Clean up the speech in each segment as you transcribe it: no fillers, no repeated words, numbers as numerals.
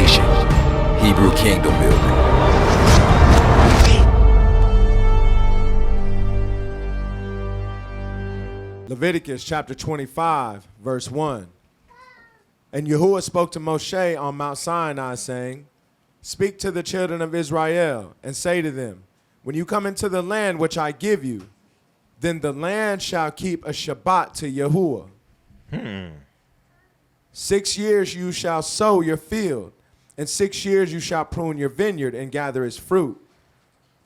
Nation, Hebrew Kingdom Building. Leviticus chapter 25, verse 1. And Yahuwah spoke to Moshe on Mount Sinai, saying, Speak to the children of Israel, and say to them, When you come into the land which I give you, then the land shall keep a Shabbat to Yahuwah. 6 years you shall sow your field, and 6 years you shall prune your vineyard and gather its fruit.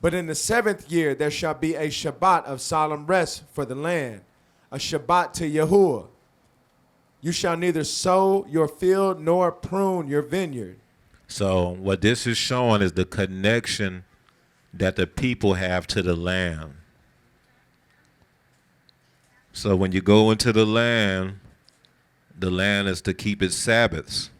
But in the 7th year there shall be a Shabbat of solemn rest for the land, a Shabbat to Yahuwah. You shall neither sow your field nor prune your vineyard. So what this is showing is the connection that the people have to the land. So when you go into the land is to keep its Sabbaths.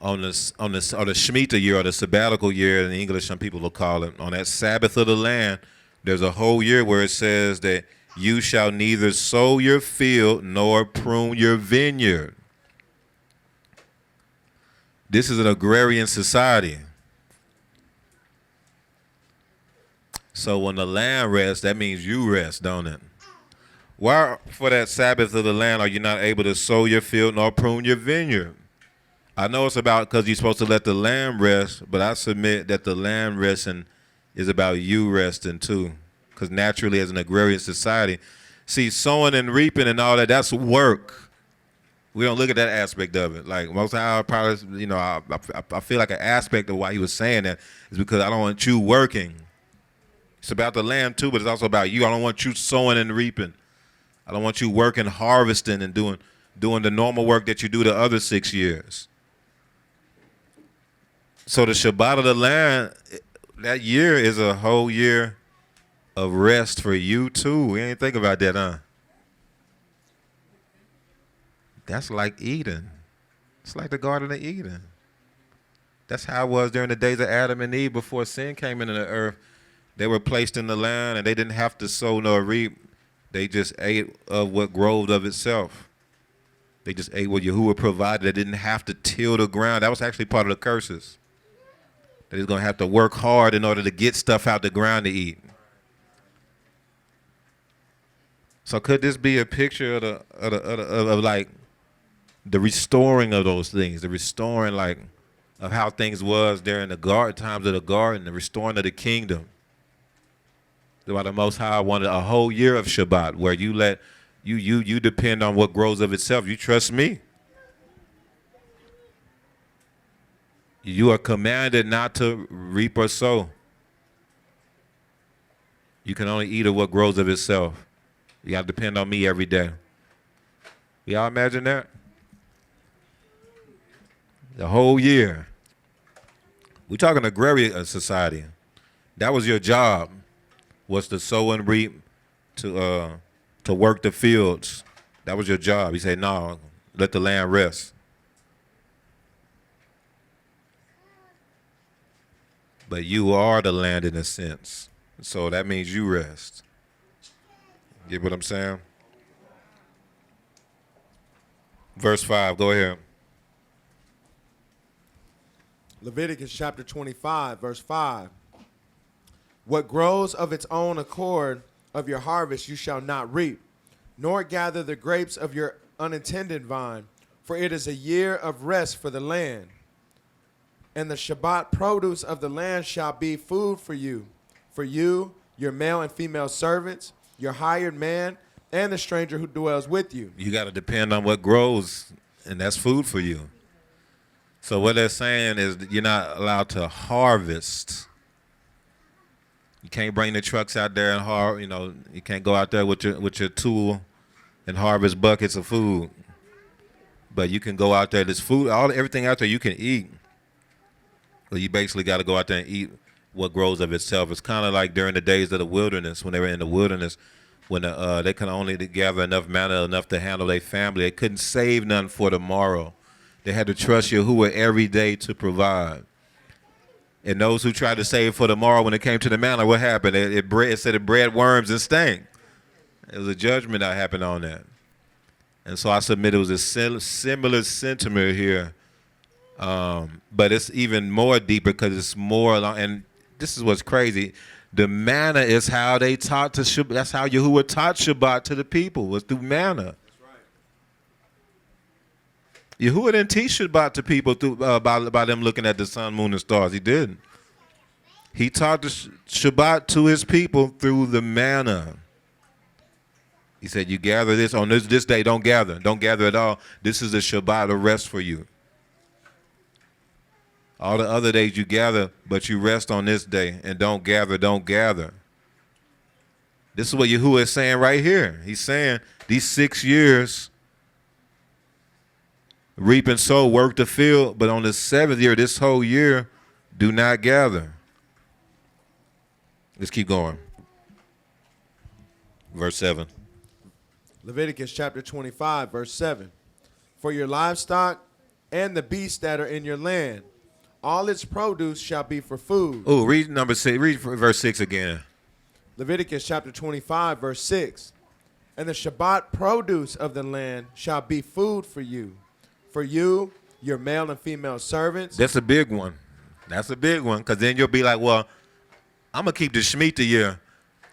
On the Shemitah year or the sabbatical year in English, some people will call it, on that Sabbath of the land, there's a whole year where it says that you shall neither sow your field nor prune your vineyard. This is an agrarian society. So when the land rests, that means you rest, don't it? Why, for that Sabbath of the land, are you not able to sow your field nor prune your vineyard? I know it's about because you're supposed to let the land rest, but I submit that the land resting is about you resting too. Because naturally, as an agrarian society, see, sowing and reaping and all that, that's work. We don't look at that aspect of it. Like most of our probably, I feel like an aspect of why he was saying that is because I don't want you working. It's about the land too, but it's also about you. I don't want you sowing and reaping. I don't want you working, harvesting, and doing the normal work that you do the other 6 years. So the Shabbat of the land, that year is a whole year of rest for you too. We ain't think about that, huh? That's like Eden. It's like the Garden of Eden. That's how it was during the days of Adam and Eve before sin came into the earth. They were placed in the land and they didn't have to sow nor reap. They just ate of what growed of itself. They just ate what Yahuwah provided. They didn't have to till the ground. That was actually part of the curses. They was going to have to work hard in order to get stuff out the ground to eat. So could this be a picture of like the restoring of those things, the restoring like of how things was during the garden times of the garden, the restoring of the kingdom? Why the Most High wanted a whole year of Shabbat where you let you depend on what grows of itself. You trust me. You are commanded not to reap or sow. You can only eat of what grows of itself. You got to depend on me every day. Y'all imagine that? The whole year. We're talking agrarian society. That was your job, was to sow and reap, to work the fields. That was your job. He said, no, let the land rest. But you are the land in a sense. So that means you rest. Get what I'm saying? Verse 5, go ahead. Leviticus chapter 25, verse 5. What grows of its own accord of your harvest you shall not reap, nor gather the grapes of your unattended vine, for it is a year of rest for the land. And the Shabbat produce of the land shall be food for you, your male and female servants, your hired man, and the stranger who dwells with you. You got to depend on what grows, and that's food for you. So what they're saying is that you're not allowed to harvest. You can't bring the trucks out there and you can't go out there with your tool and harvest buckets of food. But you can go out there. There's food, everything out there you can eat. But you basically got to go out there and eat what grows of itself. It's kind of like during the days of the wilderness, when they were in the wilderness, when they could only gather enough manna, enough to handle their family. They couldn't save none for tomorrow. They had to trust Yahuwah every day to provide. And those who tried to save for tomorrow, when it came to the manna, what happened? It said it bred worms and stank. It was a judgment that happened on that. And so I submit it was a similar sentiment here But it's even more deeper because it's more along. And this is what's crazy. The manna is how they taught to Shabbat. That's how Yahuwah taught Shabbat to the people, was through manna. Yahuwah didn't teach Shabbat to people through by them looking at the sun, moon, and stars. He didn't. He taught the Shabbat to his people through the manna. He said, you gather this on this day. Don't gather. Don't gather at all. This is a Shabbat of rest for you. All the other days you gather, but you rest on this day. And don't gather, don't gather. This is what Yahuwah is saying right here. He's saying these 6 years, reap and sow, work the field, but on the 7th year, this whole year, do not gather. Let's keep going. Verse 7. Leviticus chapter 25, verse 7. For your livestock and the beasts that are in your land, all its produce shall be for food. Oh, read number 6. Read verse 6 again. Leviticus chapter 25, verse 6. And the Shabbat produce of the land shall be food for you, your male and female servants. That's a big one. That's a big one, because then you'll be like, well, I'm going to keep the Shemitah year.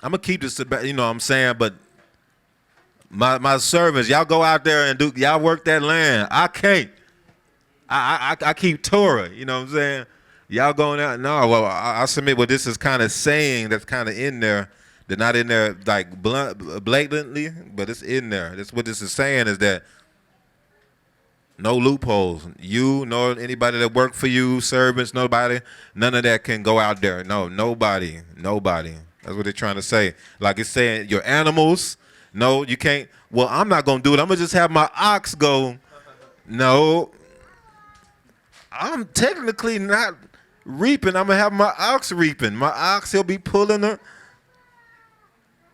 I'm going to keep this, you know what I'm saying, but my servants, y'all go out there and y'all work that land. I can't. I keep Torah, you know what I'm saying? Y'all going out. No, well, I submit what this is kind of saying that's kind of in there. They're not in there like blatantly, but it's in there. That's what this is saying, is that no loopholes. You, nor anybody that work for you, servants, nobody, none of that can go out there. No, nobody. That's what they're trying to say. Like it's saying your animals, no, you can't. Well, I'm not going to do it. I'm going to just have my ox go. No, I'm technically not reaping. I'm going to have my ox reaping. My ox, he'll be pulling the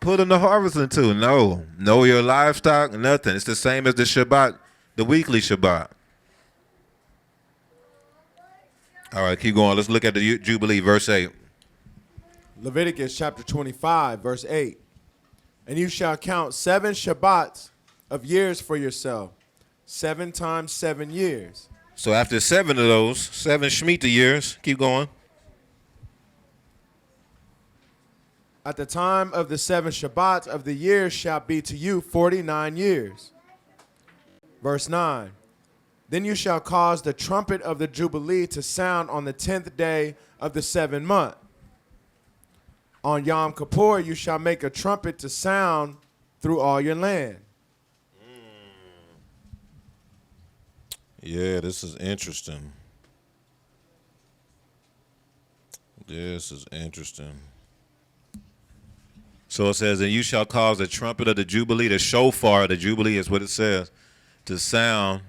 harvest into. No, your livestock, nothing. It's the same as the Shabbat, the weekly Shabbat. All right, keep going. Let's look at the Jubilee, verse 8. Leviticus chapter 25, verse 8. And you shall count 7 Shabbats of years for yourself, 7 times 7 years. So after 7 of those, 7 Shemitah years, keep going. At the time of the 7 Shabbats of the year shall be to you 49 years. Verse 9. Then you shall cause the trumpet of the Jubilee to sound on the 10th day of the 7th month. On Yom Kippur you shall make a trumpet to sound through all your land. Yeah, this is interesting. This is interesting. So it says, and you shall cause the trumpet of the Jubilee, the shofar of the Jubilee is what it says, to sound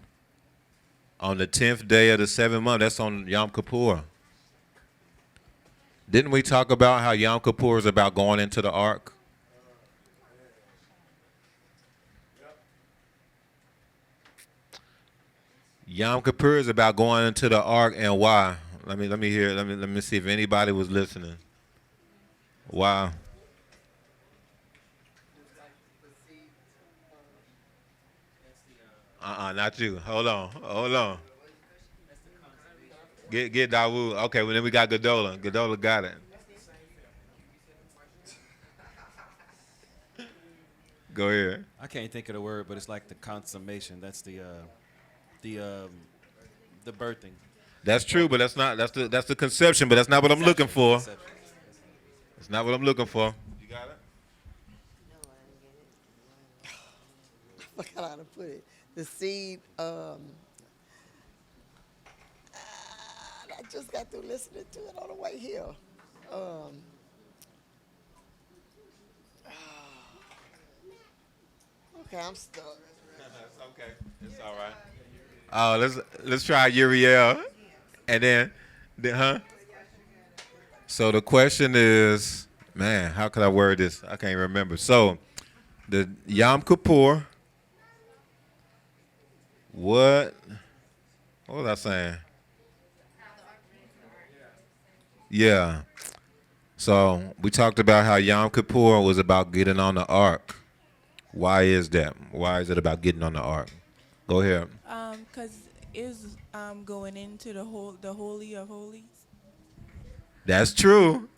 on the 10th day of the 7th month. That's on Yom Kippur. Didn't we talk about how Yom Kippur is about going into the ark? Yom Kippur is about going into the ark, and why? Let me hear. Let me see if anybody was listening. Why? Not you. Hold on. Get Dawood. Okay, well then we got Gadola. Gadola got it. Go ahead. I can't think of the word, but it's like the consummation. That's the birthing. That's true, but that's the conception, but that's not what I'm looking for. That's not what I'm looking for. You got it? No, I didn't get it. I forgot how to put it. The seed. I just got through listening to it on the way here. Okay, I'm stuck. It's okay. It's all right. Oh, let's try Uriel, and then, huh? So the question is, man, how could I word this? I can't remember. So, the Yom Kippur. What was I saying? Yeah. So we talked about how Yom Kippur was about getting on the ark. Why is that? Why is it about getting on the ark? Go ahead. Because is going into the holy of holies. That's true.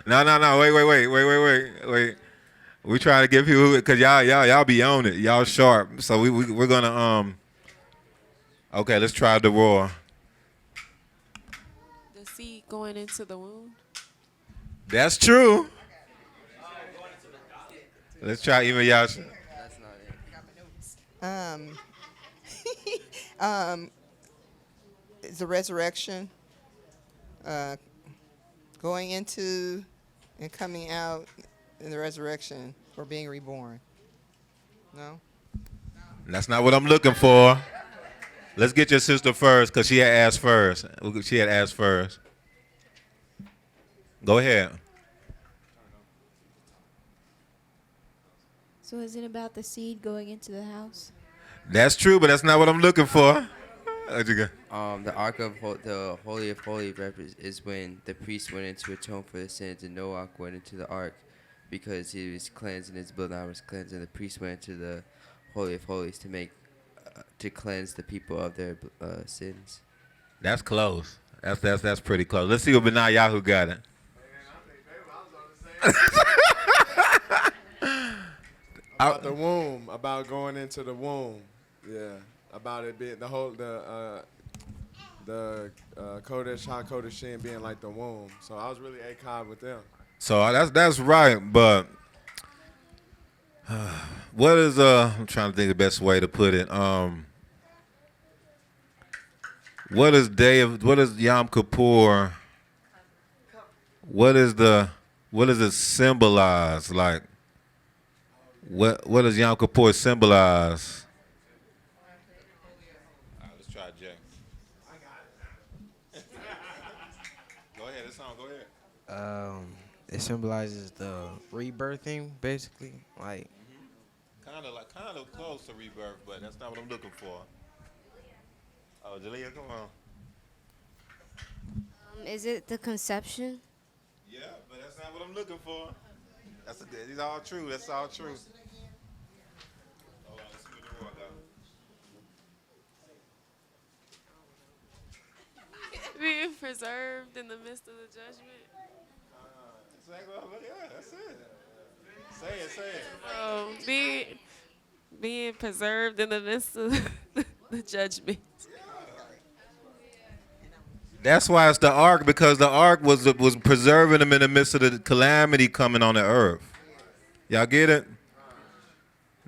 No. Wait. We trying to give people because y'all be on it. Y'all sharp. So we're gonna Okay, let's try the roar. The seed going into the womb. That's true. Let's try even Yasha. Is the resurrection going into and coming out in the resurrection or being reborn? No? That's not what I'm looking for. Let's get your sister first because she had asked first. Go ahead. So is it about the seed going into the house? That's true, but that's not what I'm looking for. How'd you go? The Ark of the Holy of Holies is when the priest went in to atone for the sins, and Noah went into the ark because he was cleansing his bloodline was cleansed, and the priest went into the Holy of Holies to cleanse the people of their sins. That's close. That's pretty close. Let's see what Benayahu got it. About the womb, about going into the womb. Yeah, about it being the Kodesh HaKodeshim being like the womb. So I was really ACOD with them. So that's right, but what is I'm trying to think the best way to put it. What is Yom Kippur? What does it symbolize? Like what does Yom Kippur symbolize? All right, let's try Jay. I got it. Go ahead, it's on. Go ahead. It symbolizes the rebirthing, basically. Like kind of close to rebirth, but that's not what I'm looking for. Oh, Jalea, come on. Is it the conception? Yeah, but that's not what I'm looking for. These are all true. That's all true. Hold on, let's see what the roar got. Being preserved in the midst of the judgment. Yeah, that's it. Say it. Oh, being preserved in the midst of the judgment. That's why it's the ark, because the ark was preserving them in the midst of the calamity coming on the earth. Y'all get it?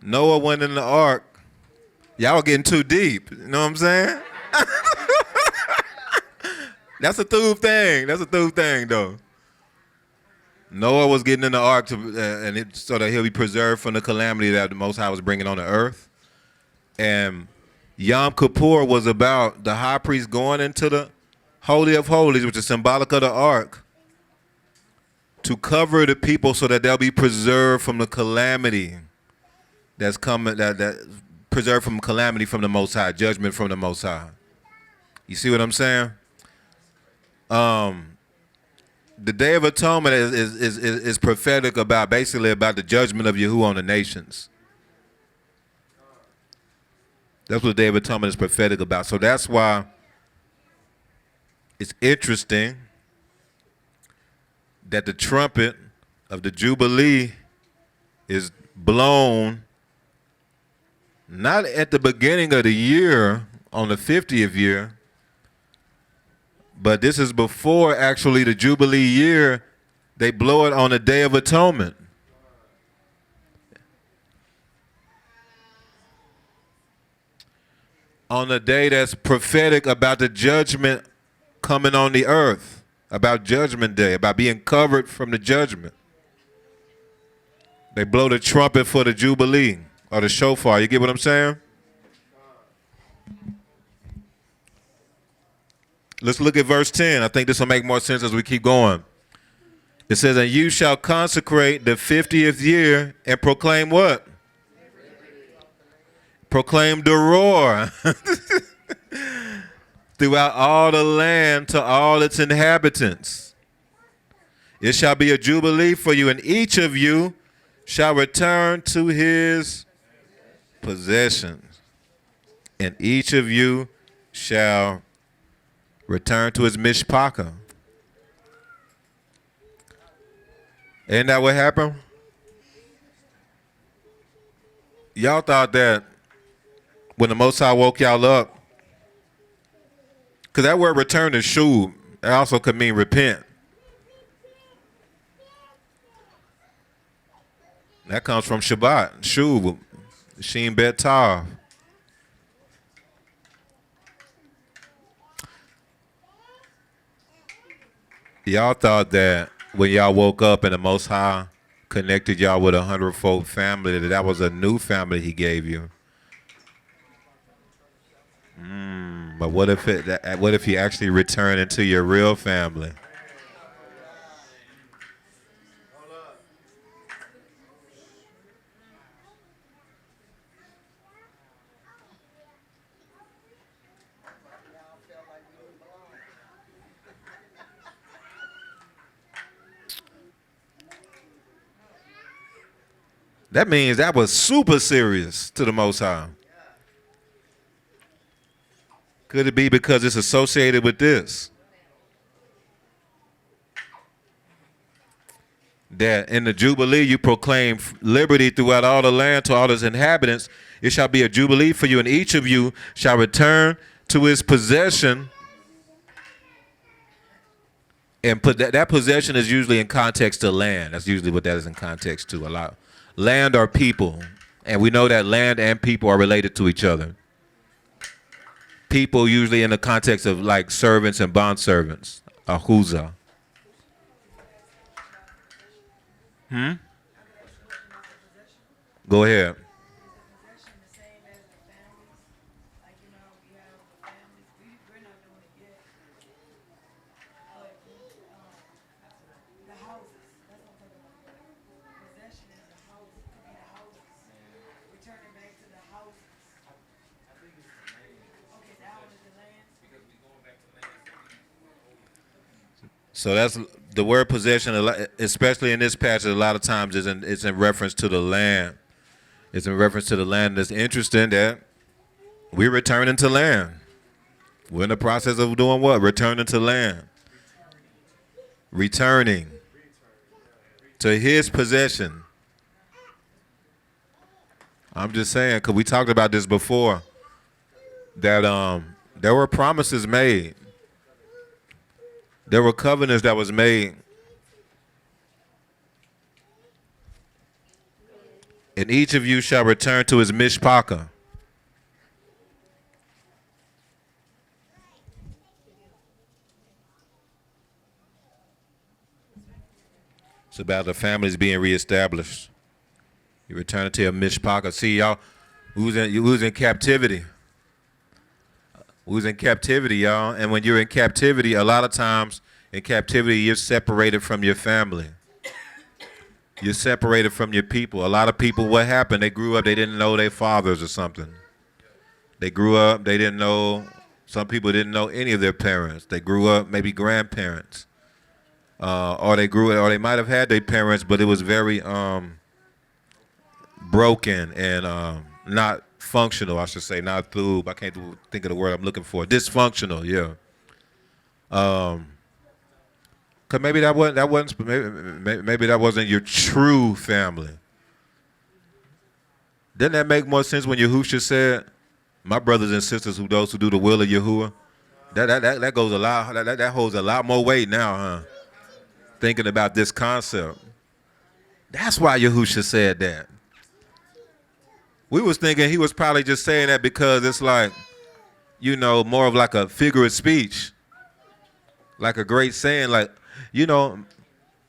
Noah went in the ark. Y'all were getting too deep. You know what I'm saying? That's a through thing. That's a through thing, though. Noah was getting in the ark so that he'll be preserved from the calamity that the Most High was bringing on the earth. And Yom Kippur was about the high priest going into the Holy of Holies, which is symbolic of the ark, to cover the people so that they'll be preserved from the calamity that's coming, that preserved from calamity from the Most High, judgment from the Most High. You see what I'm saying? The Day of Atonement is prophetic about the judgment of Yahuwah on the nations. That's what the Day of Atonement is prophetic about. So that's why it's interesting that the trumpet of the Jubilee is blown not at the beginning of the year on the 50th year, but this is before actually the Jubilee year. They blow it on the Day of Atonement. On the day that's prophetic about the judgment coming on the earth, about Judgment Day, about being covered from the judgment. They blow the trumpet for the Jubilee, or the shofar. You get what I'm saying? Let's look at verse 10. I think this will make more sense as we keep going. It says, and you shall consecrate the 50th year and proclaim what? Proclaim the roar throughout all the land to all its inhabitants. It shall be a jubilee for you, and each of you shall return to his possessions. And each of you shall return to his mishpachah. Ain't that what happened? Y'all thought that when the Most High woke y'all up, because that word return is shuv. It also could mean repent. That comes from Shabbat, shuv, Shin Bet Tav. Y'all thought that when y'all woke up and the Most High connected y'all with 100-fold family, that was a new family he gave you. But what if you actually return into your real family? That means that was super serious to the Most High. Could it be because it's associated with this? That in the Jubilee you proclaim liberty throughout all the land to all its inhabitants. It shall be a Jubilee for you, and each of you shall return to his possession. And put that possession is usually in context to land. That's usually what that is in context to a lot. Land or people. And we know that land and people are related to each other. People usually in the context of like servants and bondservants. Ahuza. Go ahead. So that's the word possession, especially in this passage. A lot of times, it's in reference to the land. It's in reference to the land. It's interesting that we're returning to land. We're in the process of doing what? Returning to land. Returning to his possession. I'm just saying, because we talked about this before, that there were promises made. There were covenants that was made. And each of you shall return to his mishpachah. It's about the families being reestablished. You return to your mishpachah. See, y'all, who's in captivity? Who's in captivity, y'all? And when you're in captivity, a lot of times in captivity, you're separated from your family. You're separated from your people. A lot of people, what happened? They grew up, they didn't know their fathers or something. They grew up, they didn't know, some people didn't know any of their parents. They grew up, maybe grandparents. Or they might have had their parents, but it was very broken and not functional, I should say, not through. I can't think of the word I'm looking for. Dysfunctional, yeah. Cause maybe that wasn't your true family. Didn't that make more sense when Yahusha said, "My brothers and sisters, those who do the will of Yahuwah"? That goes a lot. That holds a lot more weight now, huh? Thinking about this concept. That's why Yahusha said that. We was thinking he was probably just saying that because it's like, more of like a figure of speech. Like a great saying, like,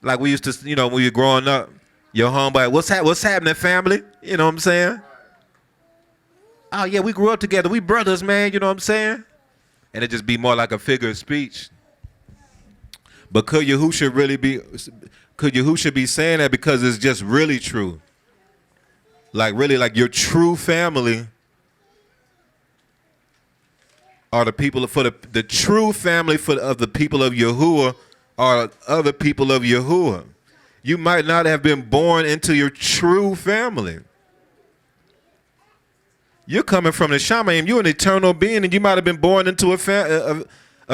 like we used to, when we were growing up, your homeboy, what's happening, family? You know what I'm saying? Oh, yeah, we grew up together. We brothers, man. You know what I'm saying? And it just be more like a figure of speech. But could Yahusha be saying that because it's just really true? Like really, like your true family are the people for the true family of the people of Yahuwah are other people of Yahuwah. You might not have been born into your true family. You're coming from the Shamayim. You're an eternal being, and you might have been born into a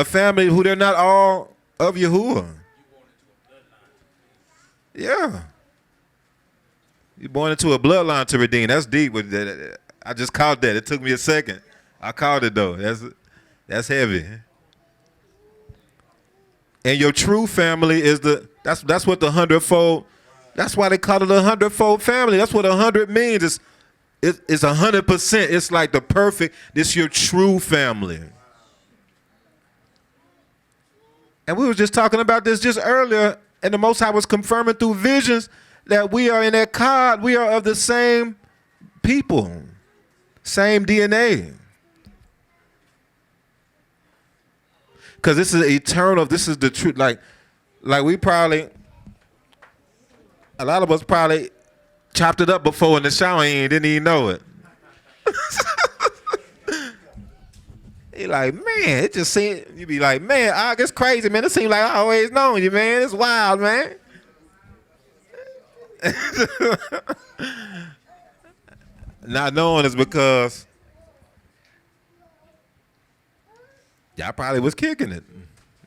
family who they're not all of Yahuwah. Yeah. You're born into a bloodline to redeem. That's deep. With that. I just caught that. It took me a second. I caught it though. That's heavy. And your true family is that's what the hundredfold. That's why they call it a hundredfold family. That's what 100 means. It's 100%. It's like the perfect. This your true family. And we were just talking about this just earlier, and the Most High was confirming through visions that we are in that cod. We are of the same people, same DNA. Because this is eternal. This is the truth. Like we probably, a lot of us probably chopped it up before in the shower and didn't even know it. He like, man, it just seemed, you be like, man, it's crazy, man. It seems like I always known you, man. It's wild, man. Not knowing is because y'all probably was kicking it.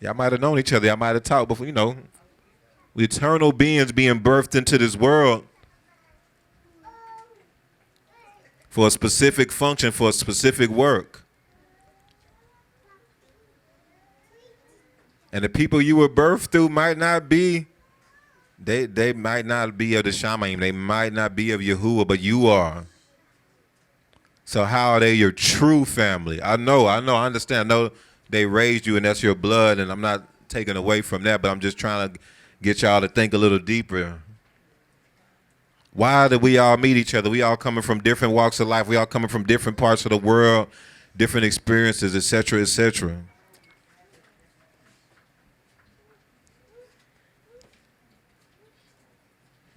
Y'all might have known each other. Y'all might have talked before, we eternal beings being birthed into this world for a specific function, for a specific work. And the people you were birthed through might not be, they might not be of the Shamayim. They might not be of Yahuwah, but you are. So how are they your true family? I understand. I know they raised you and that's your blood, and I'm not taking away from that, but I'm just trying to get y'all to think a little deeper. Why did we all meet each other? We all coming from different walks of life. We all coming from different parts of the world, different experiences, et cetera, et cetera.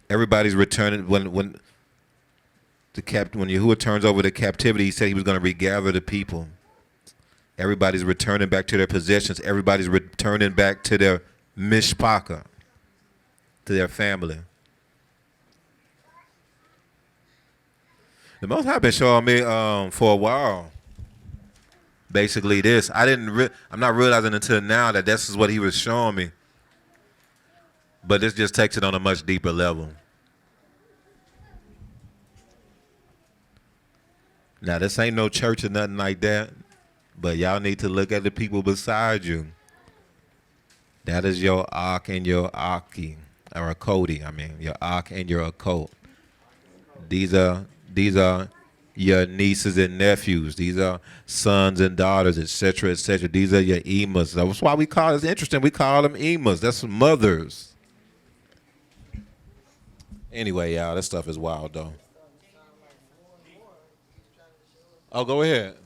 Everybody's returning when Yahuwah turns over the captivity. He said he was going to regather the people. Everybody's returning back to their possessions. Everybody's returning back to their mishpaka, to their family. The Most High been showing me for a while. Basically, this I'm not realizing until now that this is what he was showing me. But this just takes it on a much deeper level. Now, this ain't no church or nothing like that, but y'all need to look at the people beside you. That is your Ak and your Aki, or Akodi, your Ak and your Akot. These are your nieces and nephews. These are sons and daughters, etc., etc. These are your emas. That's why it's interesting, we call them emas. That's mothers. Anyway, y'all, this stuff is wild, though. Oh, go ahead.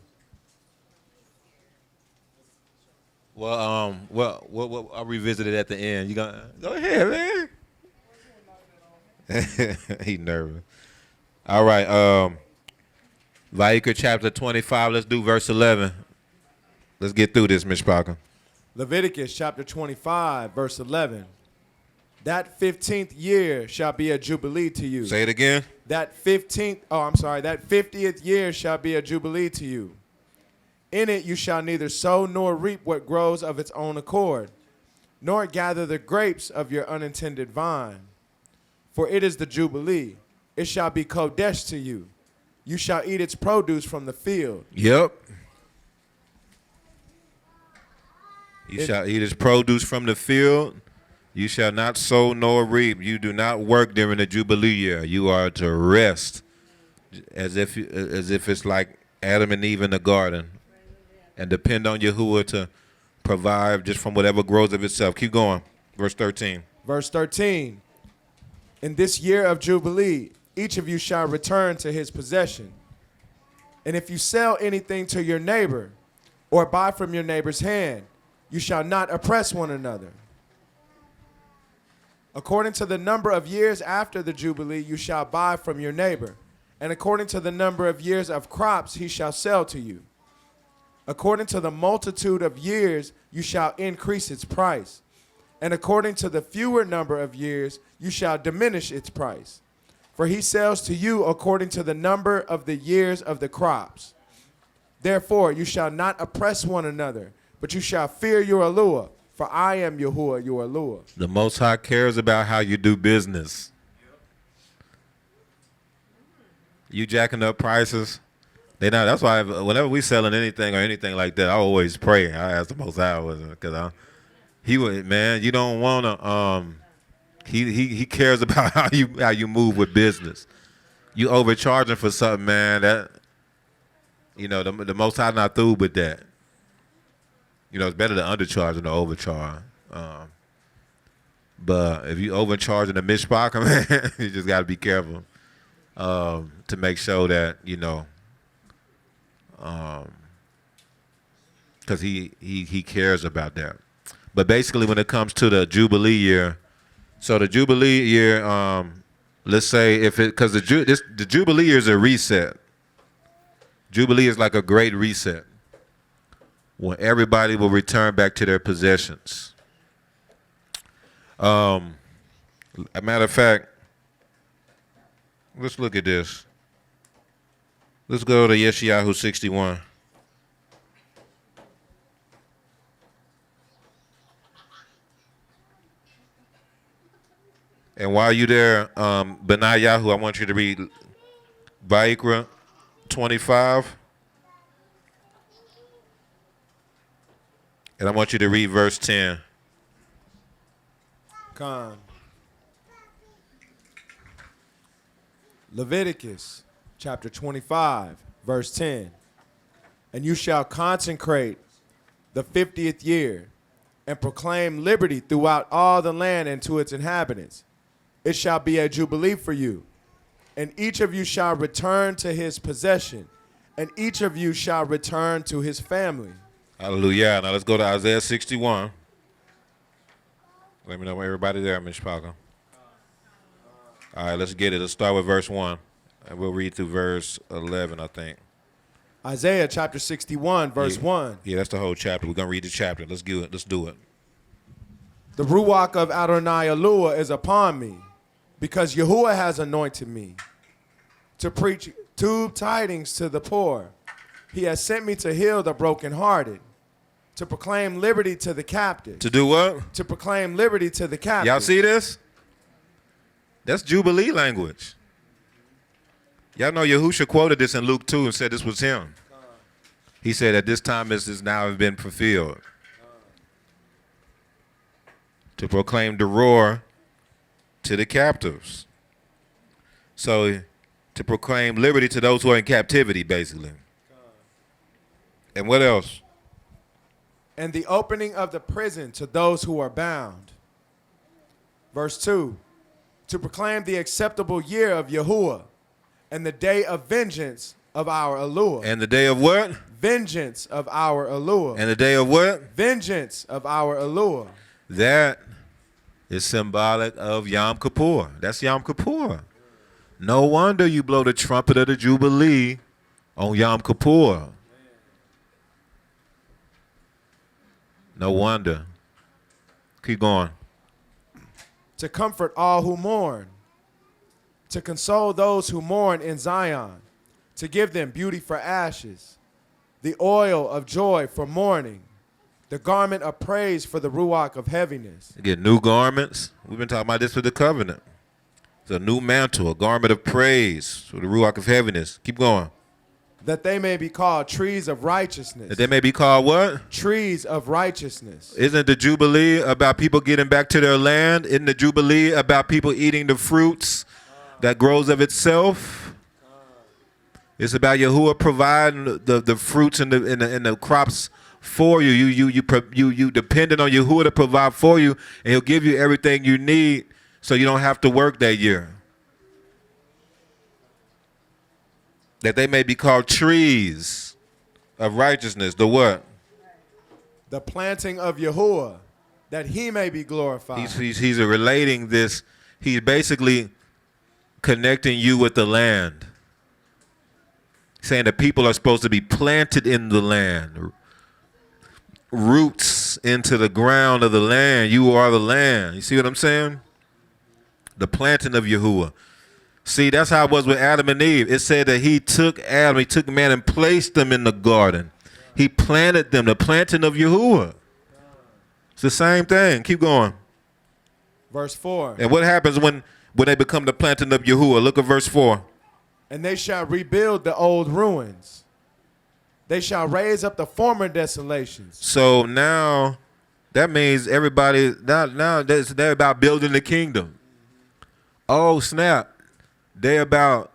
Well, I'll revisit it at the end. You gonna go ahead, man? He nervous. All right. Vayikra chapter 25. Let's do verse 11. Let's get through this, Mishpaka. Leviticus chapter 25, verse 11. That 15th year shall be a jubilee to you. Say it again. That 50th year shall be a jubilee to you. In it you shall neither sow nor reap what grows of its own accord, nor gather the grapes of your unintended vine. For it is the jubilee. It shall be kodesh to you. You shall eat its produce from the field. Yep. You shall eat its produce from the field. You shall not sow nor reap. You do not work during the Jubilee year. You are to rest, as if it's like Adam and Eve in the garden, and depend on Yahuwah to provide just from whatever grows of itself. Keep going. Verse 13. Verse 13. In this year of Jubilee, each of you shall return to his possession. And if you sell anything to your neighbor or buy from your neighbor's hand, you shall not oppress one another. According to the number of years after the Jubilee, you shall buy from your neighbor. And according to the number of years of crops, he shall sell to you. According to the multitude of years, you shall increase its price. And according to the fewer number of years, you shall diminish its price. For he sells to you according to the number of the years of the crops. Therefore, you shall not oppress one another, but you shall fear your Elohim, for I am Yahuwah, your Elohim. The Most High cares about how you do business. You jacking up prices. They not. That's why whenever we selling anything or anything like that, I always pray. I ask the Most High because he would, man. You don't wanna. He cares about how you move with business. You overcharging for something, man. That the Most High not through with that. It's better to undercharge than to overcharge. But if you overcharging the mishpach, man, you just got to be careful to make sure that because he cares about that. But basically, when it comes to the Jubilee year, so the Jubilee year, let's say because the Jubilee year is a reset. Jubilee is like a great reset when everybody will return back to their possessions. A matter of fact, let's look at this. Let's go to Yeshayahu 61. And while you're there, Benayahu, I want you to read Vayikra 25. And I want you to read verse 10. Con. Leviticus chapter 25, verse 10. And you shall consecrate the 50th year and proclaim liberty throughout all the land and to its inhabitants. It shall be a jubilee for you, and each of you shall return to his possession, and each of you shall return to his family. Hallelujah. Now let's go to Isaiah 61. Let me know when everybody there, Mishpaka. All right, let's get it. Let's start with verse 1, and we'll read through verse 11, I think. Isaiah chapter 61, verse 1. Yeah, that's the whole chapter. We're going to read the chapter. Let's do it. Let's do it. The Ruach of Adonai Elohim is upon me, because Yahuwah has anointed me to preach good tidings to the poor. He has sent me to heal the brokenhearted, to proclaim liberty to the captives. To do what? To proclaim liberty to the captives. Y'all see this? That's Jubilee language. Y'all know Yahusha quoted this in Luke 2 and said this was him. He said at this time this has now been fulfilled. To proclaim the roar to the captives. So to proclaim liberty to those who are in captivity, basically. And what else? And the opening of the prison to those who are bound. Verse 2. To proclaim the acceptable year of Yahuwah and the day of vengeance of our Elohim. And the day of what? Vengeance of our Elohim. And the day of what? Vengeance of our Elohim. That is symbolic of Yom Kippur. That's Yom Kippur. No wonder you blow the trumpet of the Jubilee on Yom Kippur. No wonder. Keep going. To comfort all who mourn. To console those who mourn in Zion. To give them beauty for ashes. The oil of joy for mourning. The garment of praise for the ruach of heaviness. You get new garments. We've been talking about this with the covenant. It's a new mantle, a garment of praise for the ruach of heaviness. Keep going. That they may be called trees of righteousness. That they may be called what? Trees of righteousness. Isn't the Jubilee about people getting back to their land? Isn't the Jubilee about people eating the fruits that grows of itself? It's about Yahuwah providing the fruits and the crops for you. You dependent on Yahuwah to provide for you, and he'll give you everything you need so you don't have to work that year. That they may be called trees of righteousness. The what? The planting of Yahuwah, that he may be glorified. He's relating this. He's basically connecting you with the land. Saying that people are supposed to be planted in the land. Roots into the ground of the land. You are the land. You see what I'm saying? The planting of Yahuwah. See, that's how it was with Adam and Eve. It said that he took man and placed them in the garden. He planted them, the planting of Yahuwah. It's the same thing. Keep going. Verse 4. And what happens when they become the planting of Yahuwah? Look at verse 4. And they shall rebuild the old ruins. They shall raise up the former desolations. So now that means everybody, now they're about building the kingdom. Oh, snap. They're about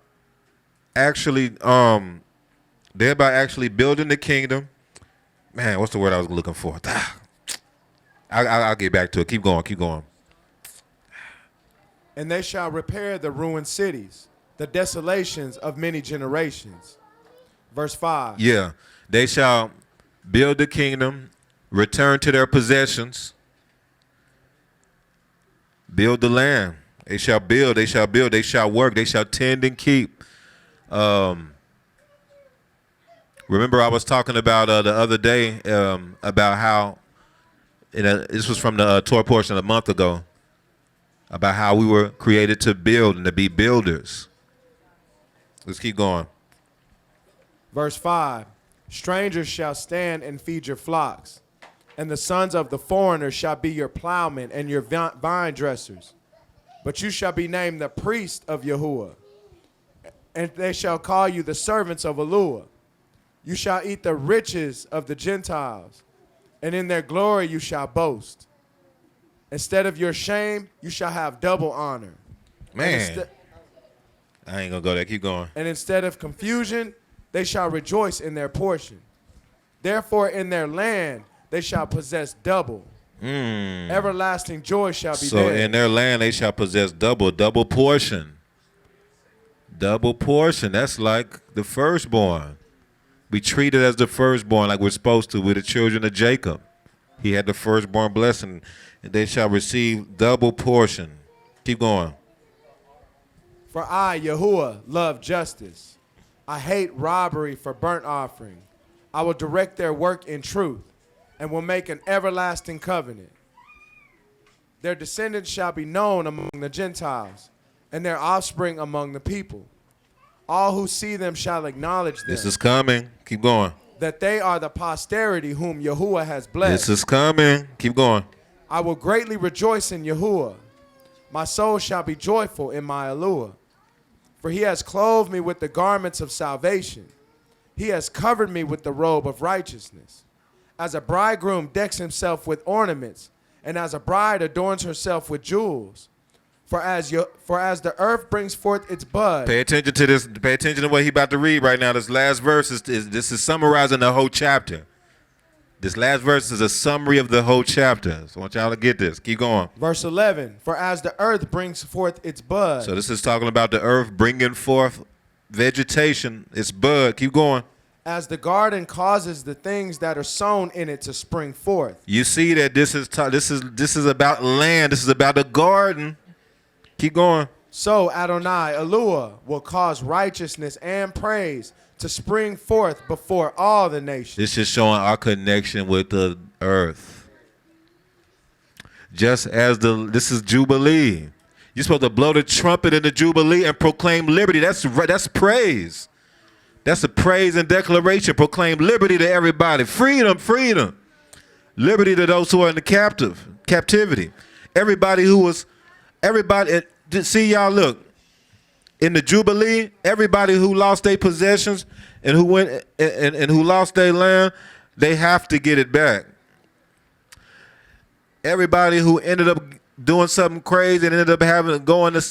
actually building the kingdom. Man, what's the word I was looking for? I'll get back to it. Keep going. And they shall repair the ruined cities, the desolations of many generations. Verse 5. Yeah. They shall build the kingdom, return to their possessions, build the land. They shall build, they shall work, they shall tend and keep. Remember I was talking about the other day about how, this was from the Torah portion a month ago, about how we were created to build and to be builders. Let's keep going. Verse 5. Strangers shall stand and feed your flocks, and the sons of the foreigners shall be your plowmen and your vine dressers. But you shall be named the priest of Yahuwah, and they shall call you the servants of Eluah. You shall eat the riches of the Gentiles, and in their glory you shall boast. Instead of your shame, you shall have double honor. Man, I ain't gonna go there. Keep going. And instead of confusion, they shall rejoice in their portion. Therefore, in their land they shall possess double. Everlasting joy shall be so theirs. in their land they shall possess double portion. Double portion. That's like the firstborn. We treat it as the firstborn like we're supposed to with the children of Jacob. He had the firstborn blessing, and they shall receive double portion. Keep going. For I, Yahuwah, love justice. I hate robbery for burnt offering. I will direct their work in truth and will make an everlasting covenant. Their descendants shall be known among the Gentiles, and their offspring among the people. All who see them shall acknowledge them. This is coming. Keep going. That they are the posterity whom Yahuwah has blessed. This is coming. Keep going. I will greatly rejoice in Yahuwah. My soul shall be joyful in my Eluah. For he has clothed me with the garments of salvation. He has covered me with the robe of righteousness. As a bridegroom decks himself with ornaments, and as a bride adorns herself with jewels. For as the earth brings forth its bud. Pay attention to this. Pay attention to what he about to read right now. This last verse this is summarizing the whole chapter. This last verse is a summary of the whole chapter. So I want y'all to get this. Keep going. Verse 11. For as the earth brings forth its bud. So this is talking about the earth bringing forth vegetation, its bud. Keep going. As the garden causes the things that are sown in it to spring forth. You see that this is about land. This is about the garden. Keep going. So Adonai, Eluah, will cause righteousness and praise to spring forth before all the nations. This is showing our connection with the earth. Just as this is Jubilee. You're supposed to blow the trumpet in the Jubilee and proclaim liberty. That's praise. That's a praise and declaration. Proclaim liberty to everybody. Freedom. Liberty to those who are in the captivity. See y'all, look. In the Jubilee, everybody who lost their possessions and who went and who lost their land, they have to get it back. Everybody who ended up doing something crazy and ended up going to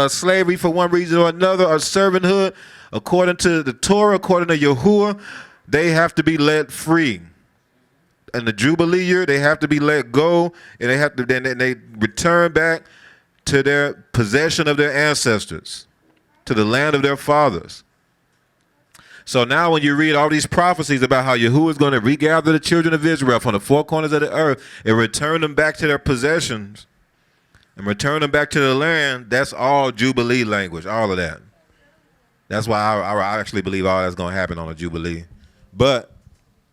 slavery for one reason or another, or servanthood, according to the Torah, according to Yahuwah, they have to be let free. In the Jubilee year, they have to be let go, and they return back to their possession of their ancestors, to the land of their fathers. So now when you read all these prophecies about how Yahuwah is going to regather the children of Israel from the four corners of the earth and return them back to their possessions and return them back to the land, that's all Jubilee language, all of that. That's why I actually believe all that's going to happen on the Jubilee. But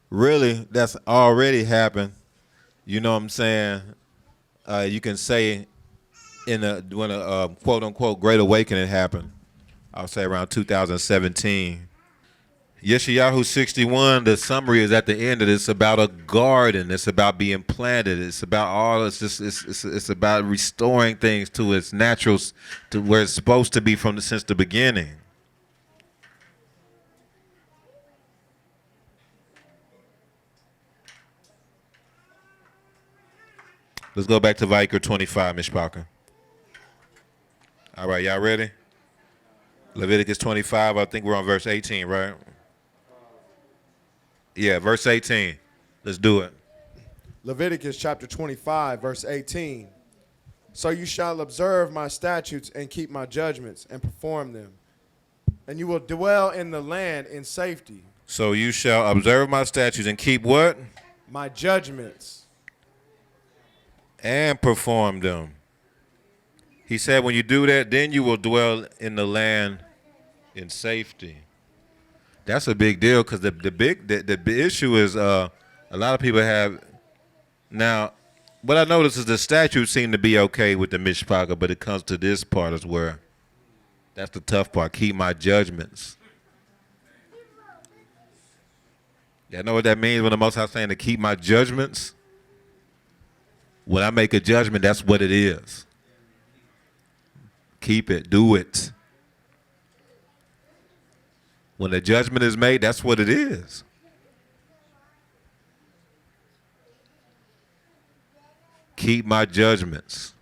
really, that's already happened. You know what I'm saying? You can say when a quote-unquote great awakening happened. I'll say around 2017. Yeshayahu 61, the summary is at the end of it. It's about a garden. It's about being planted. It's about it's about restoring things to its naturals, to where it's supposed to be since the beginning. Let's go back to Vayikra 25, Mishpaka. All right, y'all ready? Leviticus 25, I think we're on verse 18, right? Yeah, verse 18. Let's do it. Leviticus chapter 25, verse 18. So you shall observe my statutes and keep my judgments and perform them. And you will dwell in the land in safety. So you shall observe my statutes and keep what? My judgments. And perform them. He said when you do that, then you will dwell in the land in safety. That's a big deal because the issue is a lot of people have now. What I notice is the statutes seem to be okay with the mishpachah, but it comes to this part is where that's the tough part. Keep my judgments. Y'all know what that means when the Most High saying to keep my judgments? When I make a judgment, that's what it is. Keep it, do it. When the judgment is made, that's what it is. Keep my judgments.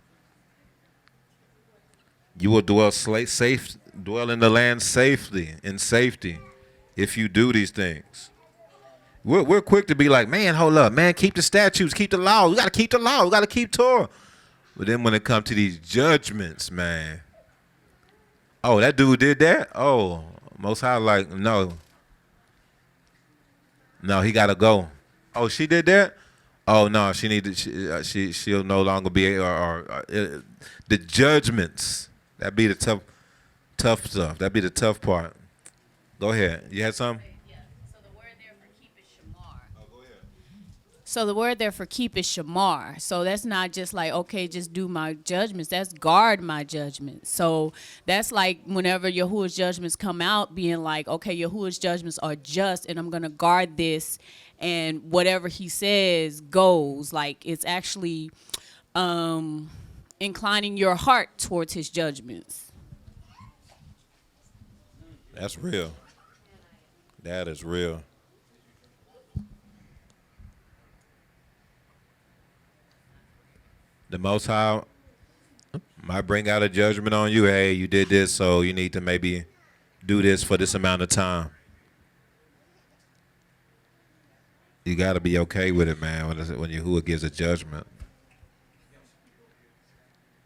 You will dwell in the land safely, in safety, if you do these things. We're quick to be like, man, hold up, man, keep the statutes, keep the law. We got to keep the law. We got to keep Torah. But then when it comes to these judgments, man, oh, that dude did that? Oh, Most High like, no, he got to go. Oh, she did that? Oh, no, she'll no longer be, the judgments. That'd be the tough stuff. That'd be the tough part. Go ahead. You had something? So the word there for keep is shamar. So that's not just like, okay, just do my judgments. That's guard my judgments. So that's like whenever Yahuwah's judgments come out, being like, okay, Yahuwah's judgments are just, and I'm going to guard this, and whatever he says goes. Like it's actually inclining your heart towards his judgments. That's real. That is real. The Most High might bring out a judgment on you. Hey, you did this, so you need to maybe do this for this amount of time. You got to be okay with it, man, when Yahuwah gives a judgment.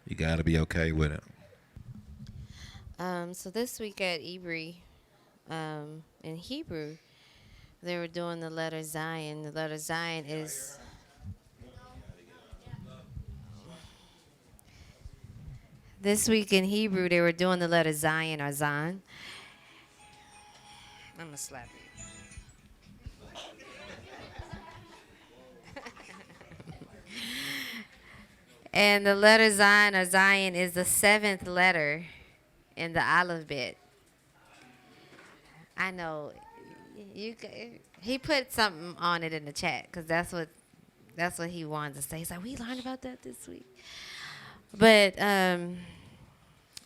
You got to be okay with it. So this week at Ibri, in Hebrew, they were doing the letter Zion. The letter Zion is... This week in Hebrew, they were doing the letter Zion or Zan. I'm going to slap you. And the letter Zion or Zion is the 7th letter in the alphabet. I know. He put something on it in the chat because that's what he wanted to say. He's like, we learned about that this week. But the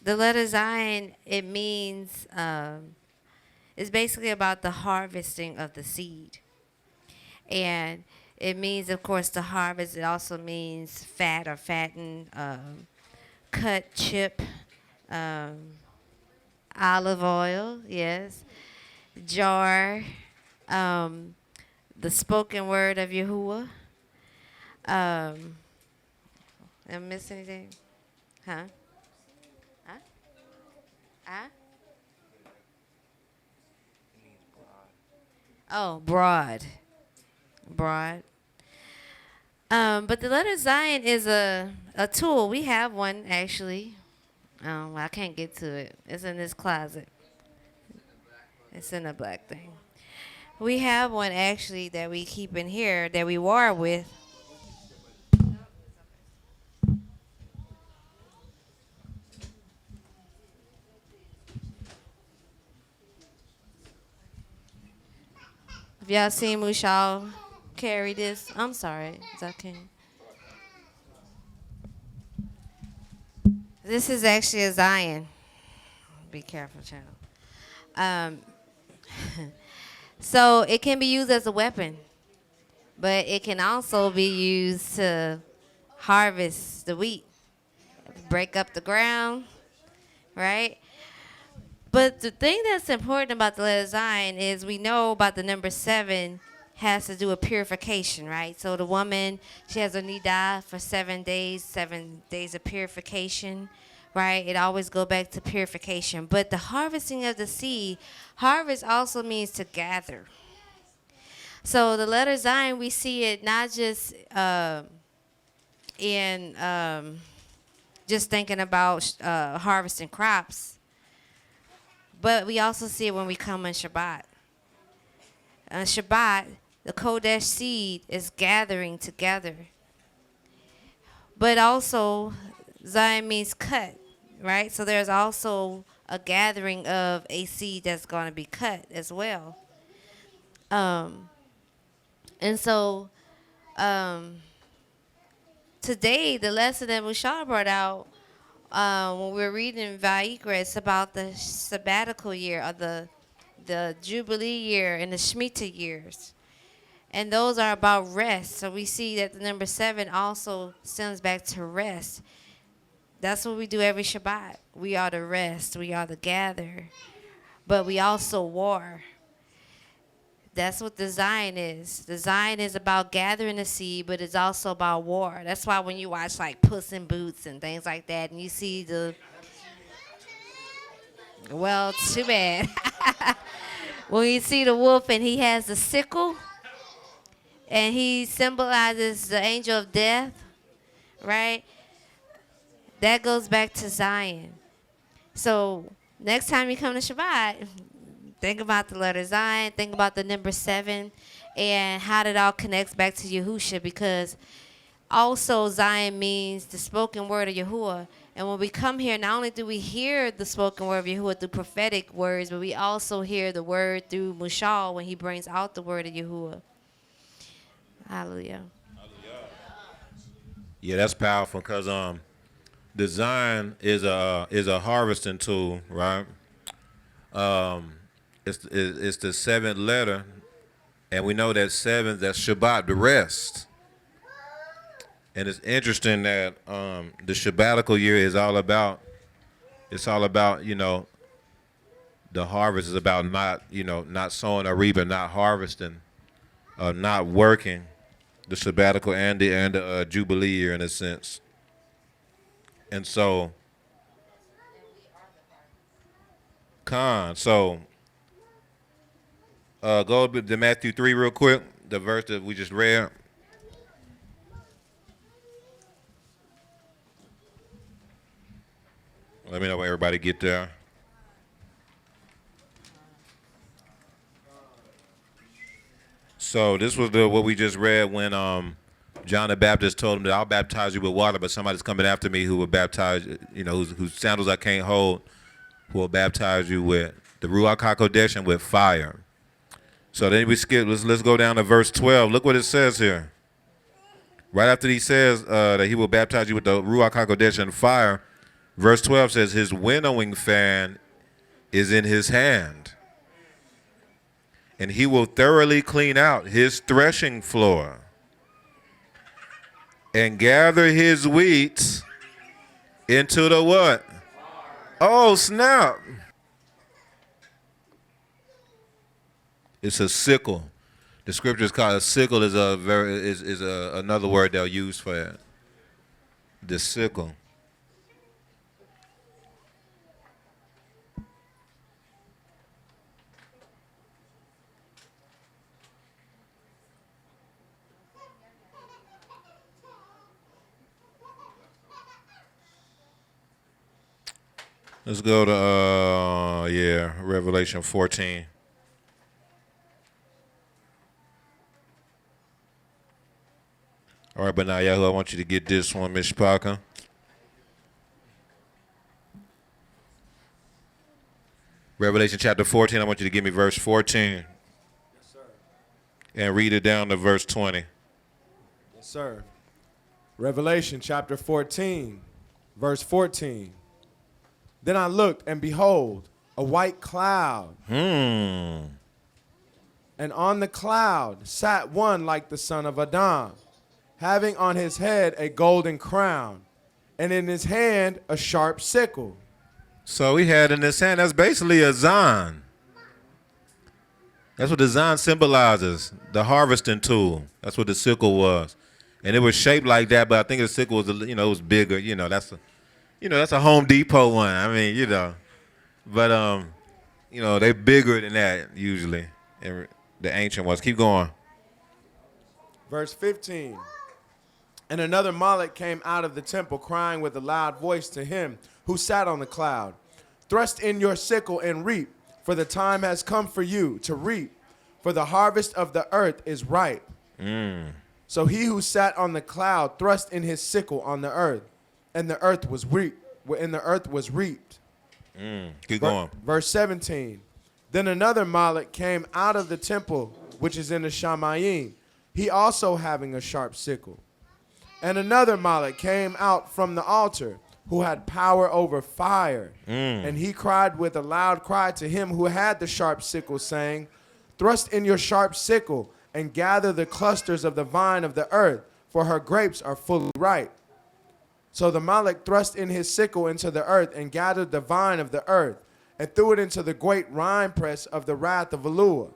letter Zion, it means, it's basically about the harvesting of the seed. And it means, of course, the harvest. It also means fat or fatten, cut, chip, olive oil, yes, jar, the spoken word of Yahuwah. Am I missing anything? Huh? Huh? Huh? Oh, broad. Broad. But the letter Zion is a tool. We have one, actually. I can't get to it. It's in this closet. It's in the black thing. We have one, actually, that we keep in here that we war with. If y'all seen Mushal carry this, I'm sorry, Zakin. This is actually a Zion. Be careful, child. Um, so it can be used as a weapon, but it can also be used to harvest the wheat, break up the ground, right? But the thing that's important about the letter Zion is we know about the number 7 has to do with purification, right? So the woman, she has a nidah for 7 days of purification, right? It always go back to purification. But the harvesting of the seed, harvest also means to gather. So the letter Zion, we see it not just in just thinking about harvesting crops, but we also see it when we come on Shabbat. On Shabbat, the Kodesh seed is gathering together. But also, Zion means cut, right? So there's also a gathering of a seed that's going to be cut as well. And so today, the lesson that Mushal brought out, when we were reading Vayikra, it's about the sabbatical year, or the Jubilee year and the Shemitah years. And those are about rest. So we see that the number 7 also stems back to rest. That's what we do every Shabbat. We are the rest. We are the gather. But we also war. That's what the Zion is. The Zion is about gathering the seed, but it's also about war. That's why when you watch like Puss in Boots and things like that, and you see the... Well, too bad. When you see the wolf and he has the sickle, and he symbolizes the angel of death, right? That goes back to Zion. So next time you come to Shabbat, think about the letter Zion, think about the number 7, and how it all connects back to Yahusha, because also Zion means the spoken word of Yahuwah. And when we come here, not only do we hear the spoken word of Yahuwah through prophetic words, but we also hear the word through Mushal when he brings out the word of Yahuwah. Hallelujah. Yeah, that's powerful because the Zion is a harvesting tool, right? It's the 7th letter, and we know that 7, that's Shabbat, the rest. And it's interesting that the Shabbatical year is all about, the harvest is about not sowing or reaping, not harvesting, not working, the Shabbatical and the Jubilee year in a sense. And so, go to Matthew 3 real quick, the verse that we just read. Let me know when everybody get there. So this was what we just read when John the Baptist told him that I'll baptize you with water, but somebody's coming after me who will baptize, whose sandals I can't hold, who will baptize you with the Ruach HaKodesh and with fire. So then we skip. Let's go down to verse 12. Look what it says here. Right after he says that he will baptize you with the Ruach HaKodesh and fire, verse 12 says his winnowing fan is in his hand, and he will thoroughly clean out his threshing floor and gather his wheat into the what? Oh, snap. It's a sickle. The scriptures call it a sickle is another word they'll use for it. The sickle. Let's go to Revelation 14. All right, but now, Yahoo, I want you to get this one, Mishpaka. Revelation chapter 14, I want you to give me verse 14. Yes, sir. and read it down to verse 20. Yes, sir. Revelation chapter 14, verse 14. Then I looked, and behold, a white cloud. And on the cloud sat one like the son of Adam, having on his head a golden crown, and in his hand a sharp sickle. So he had in his hand, that's basically a Zon. That's what the Zon symbolizes, the harvesting tool. That's what the sickle was. And it was shaped like that, but I think the sickle was, it was bigger. That's a Home Depot one. I mean, but they're bigger than that usually. And the ancient ones. Keep going. Verse 15. And another Moloch came out of the temple, crying with a loud voice to him who sat on the cloud, thrust in your sickle and reap, for the time has come for you to reap, for the harvest of the earth is ripe. So he who sat on the cloud thrust in his sickle on the earth, and the earth was reaped. Keep going. Verse 17. Then another Moloch came out of the temple, which is in the Shamayim, he also having a sharp sickle. And another Moloch came out from the altar, who had power over fire. And he cried with a loud cry to him who had the sharp sickle, saying, thrust in your sharp sickle and gather the clusters of the vine of the earth, for her grapes are fully ripe. So the Moloch thrust in his sickle into the earth and gathered the vine of the earth and threw it into the great winepress of the wrath of Eluah.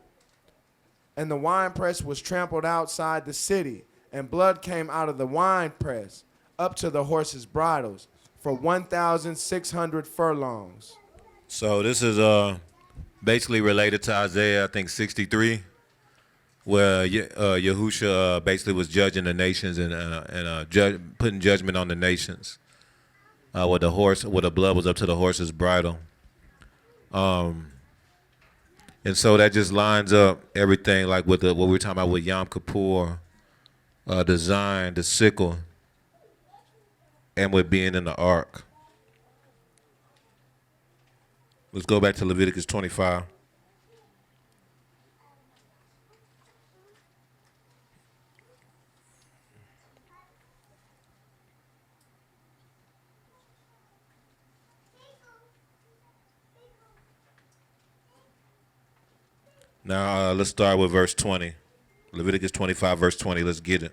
And the winepress was trampled outside the city, and blood came out of the winepress up to the horses' bridles for 1,600 furlongs. So this is basically related to Isaiah, I think 63, where Yahusha basically was judging the nations and putting judgment on the nations. Where the blood was up to the horse's bridle. And so that just lines up everything like with what we were talking about with Yom Kippur, the Zion, the sickle, and with being in the ark. Let's go back to Leviticus 25. Now let's start with verse 20. Leviticus 25, verse 20. Let's get it.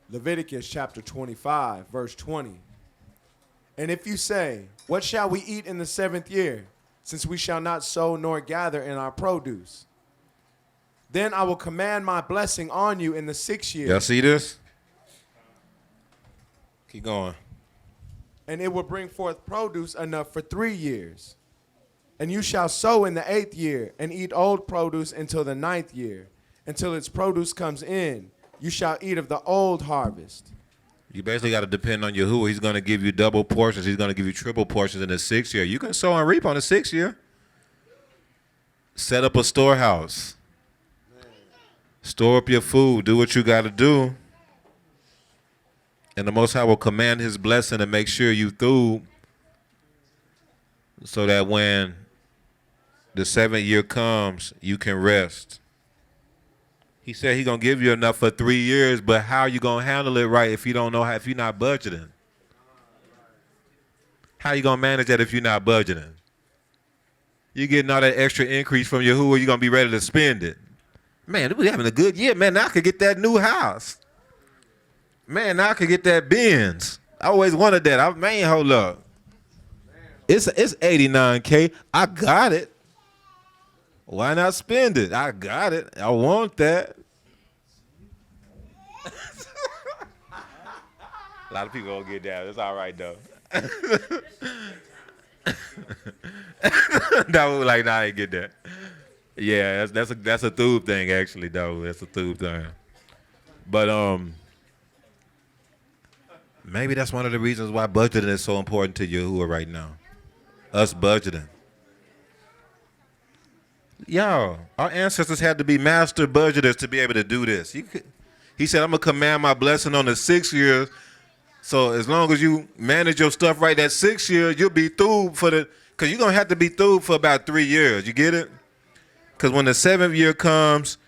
Leviticus chapter 25, verse 20. And if you say, what shall we eat in the 7th year, since we shall not sow nor gather in our produce? Then I will command my blessing on you in the 6th year. Y'all see this? Keep going. And it will bring forth produce enough for 3 years. And you shall sow in the 8th year, and eat old produce until the 9th year. Until its produce comes in, you shall eat of the old harvest. You basically got to depend on Yahuwah. He's going to give you double portions. He's going to give you triple portions in the 6th year. You can sow and reap on the 6th year. Set up a storehouse. Store up your food. Do what you got to do. And the Most High will command his blessing and make sure you through, so that when the 7th year comes, you can rest. He said he's going to give you enough for 3 years, but how you going to handle it right if you don't know how, if you're not budgeting? How you going to manage that if you're not budgeting? You're getting all that extra increase from Yahuwah, you're going to be ready to spend it. Man, we having a good year. Man, now I could get that new house. Man, now I could get that Benz. I always wanted that. Man, hold up. It's $89K. I got it. Why not spend it? I got it. I want that. A lot of people don't get that. It's all right though. No, like, nah, I ain't get that. Yeah, that's a Thub thing actually, though. That's a Thub thing. But maybe that's one of the reasons why budgeting is so important to Yahuwah right now. Us budgeting. Y'all, our ancestors had to be master budgeters to be able to do this. He said, I'm going to command my blessing on the 6th year. So as long as you manage your stuff right that 6th year, you'll be through because you're going to have to be through for about 3 years. You get it? Because when the 7th year comes,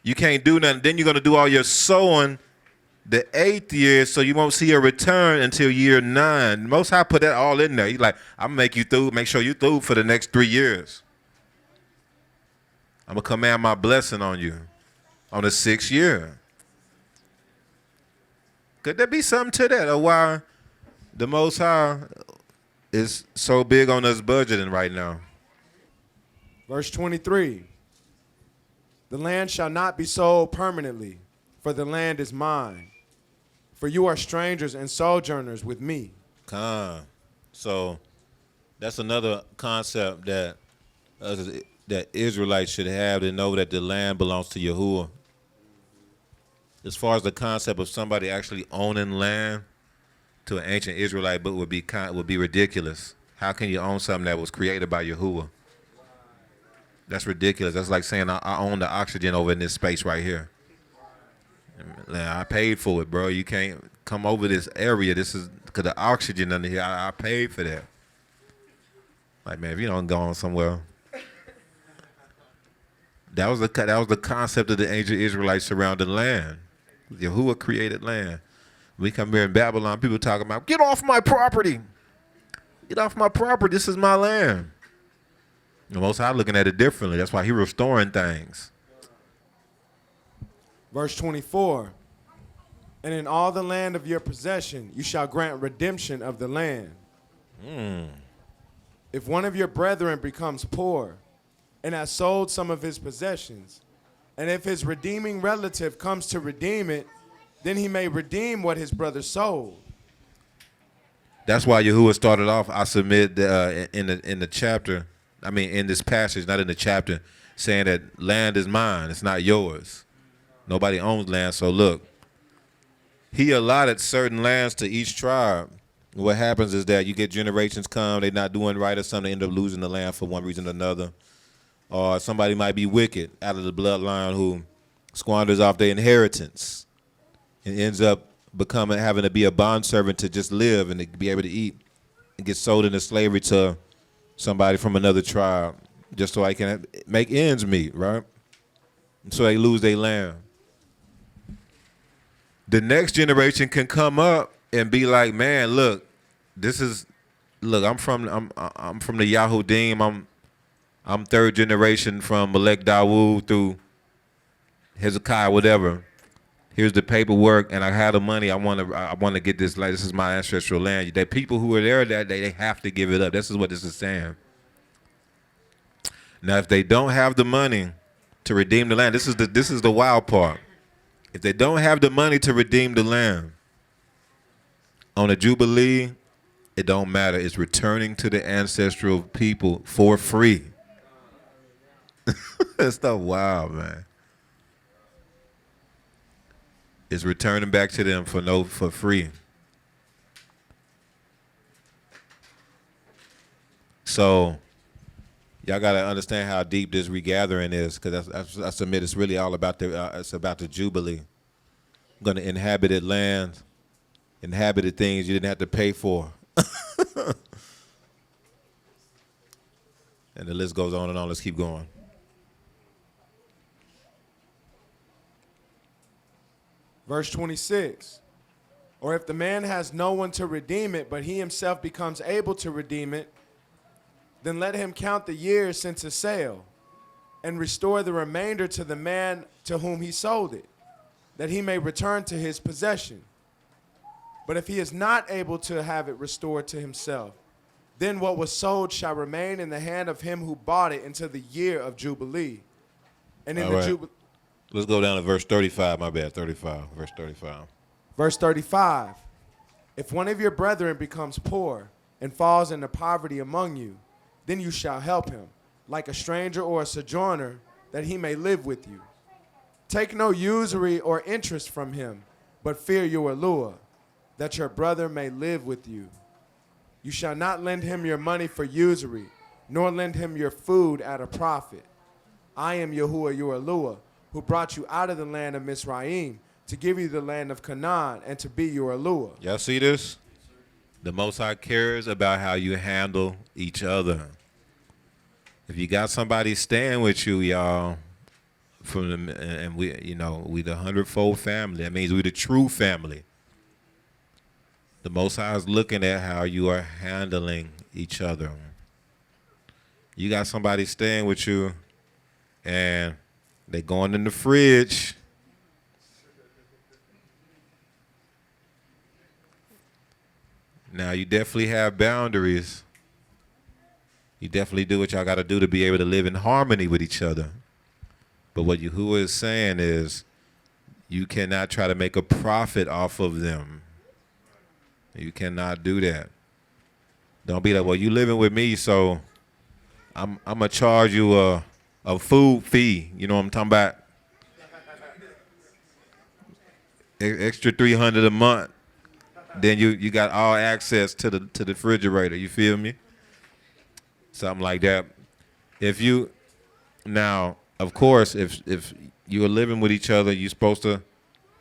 You can't do nothing. Then you're going to do all your sowing the 8th year, so you won't see a return until year 9. Most High put that all in there. He's like, I'm going to make you through, make sure you through for the next 3 years. I'm going to command my blessing on you on the 6th year. Could there be something to that, or why the Most High is so big on us budgeting right now? Verse 23. The land shall not be sold permanently, for the land is mine. For you are strangers and sojourners with me. So that's another concept that that Israelites should have, to know that the land belongs to Yahuwah. As far as the concept of somebody actually owning land to an ancient Israelite book would be ridiculous. How can you own something that was created by Yahuwah? That's ridiculous. That's like saying I own the oxygen over in this space right here. I paid for it, bro. You can't come over this area. This is because the oxygen under here. I paid for that. Like, man, if you don't go on somewhere. That was the concept of the ancient Israelites surrounding land. Yahuwah created land. We come here in Babylon, people talking about, get off my property. Get off my property. This is my land. The Most High looking at it differently. That's why he restoring things. Verse 24. And in all the land of your possession, you shall grant redemption of the land. If one of your brethren becomes poor and has sold some of his possessions, and if his redeeming relative comes to redeem it, then he may redeem what his brother sold. That's why Yahuwah started off, I submit, in the chapter, in this passage, not in the chapter, saying that land is mine, it's not yours. Nobody owns land, so look. He allotted certain lands to each tribe. What happens is that you get generations come, they're not doing right or something, they end up losing the land for one reason or another. Or somebody might be wicked out of the bloodline who squanders off their inheritance and ends up having to be a bondservant to just live and to be able to eat, and get sold into slavery to somebody from another tribe just so I can make ends meet, right? And so they lose their land. The next generation can come up and be like, man, look, I'm from the Yahudim. I'm third generation from Melech Dawood through Hezekiah, whatever. Here's the paperwork, and I have the money. I want to get this. Like, this is my ancestral land. The people who are there that day, they have to give it up. This is what this is saying. Now, if they don't have the money to redeem the land, this is the wild part. If they don't have the money to redeem the land on a Jubilee, it don't matter. It's returning to the ancestral people for free. That's stuff wild, man. It's returning back to them for free. So y'all gotta understand how deep this regathering is, because I submit it's really all about it's about the Jubilee. I'm gonna inhabited land, inhabited things you didn't have to pay for. And the list goes on and on. Let's keep going. Verse 26. Or if the man has no one to redeem it, but he himself becomes able to redeem it, then let him count the years since the sale and restore the remainder to the man to whom he sold it, that he may return to his possession. But if he is not able to have it restored to himself, then what was sold shall remain in the hand of him who bought it until the year of Jubilee. And in the Jubilee. Let's go down to verse 35. My bad, 35. Verse 35. Verse 35. If one of your brethren becomes poor and falls into poverty among you, then you shall help him, like a stranger or a sojourner, that he may live with you. Take no usury or interest from him, but fear your allure, that your brother may live with you. You shall not lend him your money for usury, nor lend him your food at a profit. I am Yahuwah your allure, who brought you out of the land of Mizraim to give you the land of Canaan and to be your allure. Y'all see this? The Most High cares about how you handle each other. If you got somebody staying with you, y'all, from the, and we, you know, we the hundredfold family. That means we the true family. The Most High is looking at how you are handling each other. You got somebody staying with you, and they going in the fridge. Now you definitely have boundaries. You definitely do what y'all got to do to be able to live in harmony with each other. But what Yahuwah is saying is, you cannot try to make a profit off of them. You cannot do that. Don't be like, well, you living with me, so I'm gonna charge you a food fee. You know what I'm talking about? Extra $300 a month. Then you got all access to the refrigerator. You feel me? Something like that. If you now, of course, if you are living with each other, you're supposed to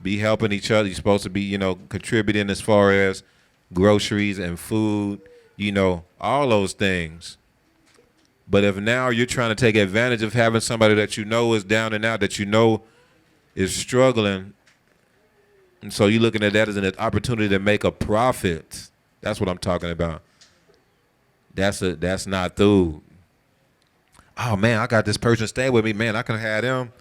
be helping each other. You're supposed to be, you know, contributing as far as groceries and food, you know, all those things. But if now you're trying to take advantage of having somebody that you know is down and out, that you know is struggling, and so you're looking at that as an opportunity to make a profit, that's what I'm talking about. That's not through. Oh man, I got this person staying with me. Man, I can have them.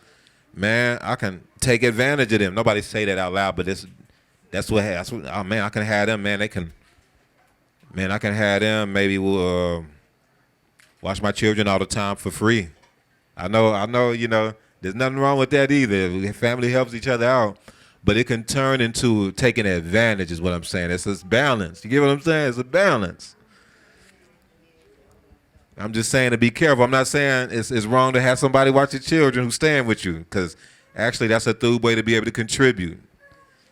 Man, I can take advantage of them. Nobody say that out loud, but that's what. Oh man, I can have them. Man, they can. Man, I can have them. Maybe we'll watch my children all the time for free. I know. You know, there's nothing wrong with that either. Family helps each other out, but it can turn into taking advantage. Is what I'm saying. It's this balance. You get what I'm saying? It's a balance. I'm just saying to be careful. I'm not saying it's wrong to have somebody watch your children who's staying with you, because actually that's a through way to be able to contribute.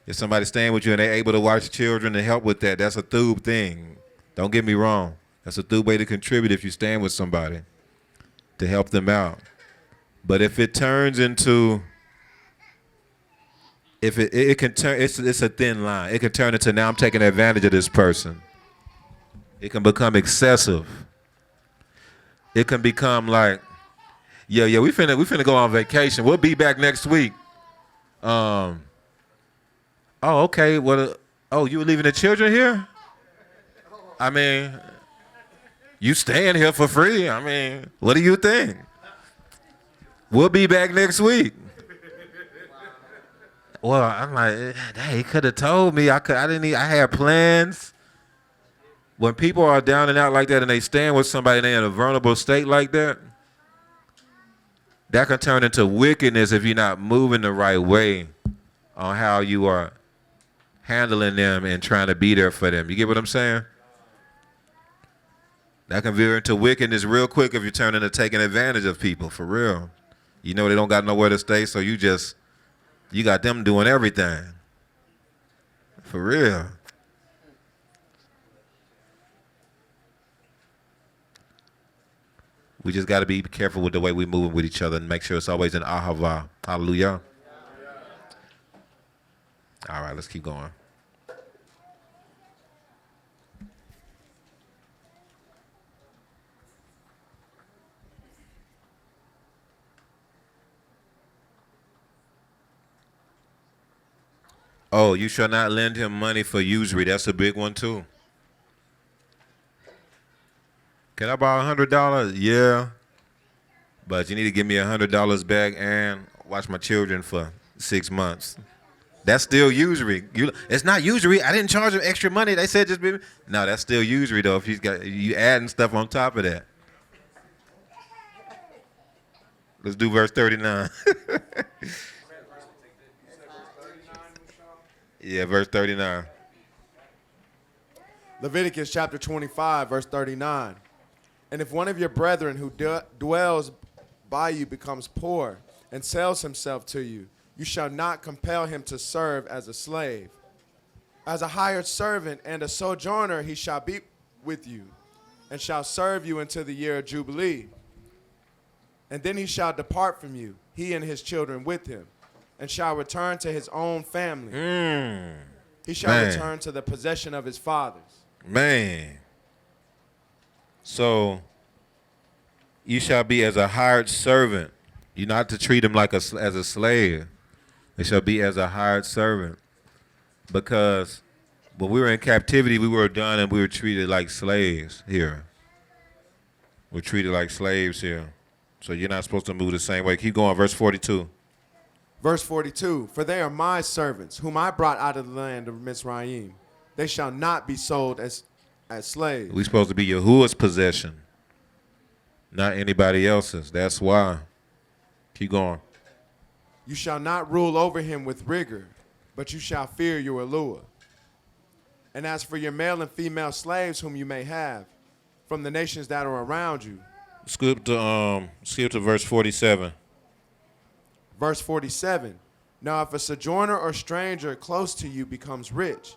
If somebody's staying with you and they're able to watch children and help with that, that's a through thing. Don't get me wrong. That's a through way to contribute if you're staying with somebody, to help them out. But if it turns into, if it can turn, it's a thin line. It can turn into, now I'm taking advantage of this person. It can become excessive. It can become like, yeah, we finna go on vacation. We'll be back next week. Oh, okay. What? Oh, you were leaving the children here? I mean, you staying here for free. I mean, what do you think? We'll be back next week. Well, I'm like, dang, he could have told me. I had plans. When people are down and out like that and they stand with somebody and they're in a vulnerable state like that, that can turn into wickedness if you're not moving the right way on how you are handling them and trying to be there for them. You get what I'm saying? That can veer into wickedness real quick if you're turning to taking advantage of people, for real. You know they don't got nowhere to stay, so you got them doing everything. For real. We just got to be careful with the way we move with each other and make sure it's always in ahava. Hallelujah. All right, let's keep going. Oh, you shall not lend him money for usury. That's a big one too. Can I borrow $100? Yeah. But you need to give me $100 back and watch my children for 6 months. That's still usury. It's not usury. I didn't charge them extra money. They said just be. No, that's still usury though. If you adding stuff on top of that. Let's do verse 39. Yeah, verse 39. Leviticus chapter 25, verse 39. And if one of your brethren who dwells by you becomes poor and sells himself to you, you shall not compel him to serve as a slave. As a hired servant and a sojourner he shall be with you, and shall serve you until the year of Jubilee. And then he shall depart from you, he and his children with him, and shall return to his own family. He shall return to the possession of his fathers. Man. So, you shall be as a hired servant. You're not to treat them like as a slave. They shall be as a hired servant. Because when we were in captivity, we were done and we were treated like slaves here. We're treated like slaves here. So you're not supposed to move the same way. Keep going, verse 42. Verse 42, for they are my servants, whom I brought out of the land of Mizraim. They shall not be sold as slaves. We're supposed to be Yahuwah's possession, not anybody else's. That's why. Keep going. You shall not rule over him with rigor, but you shall fear your Elohim. And as for your male and female slaves whom you may have, from the nations that are around you. Skip to verse 47. Verse 47, now if a sojourner or stranger close to you becomes rich,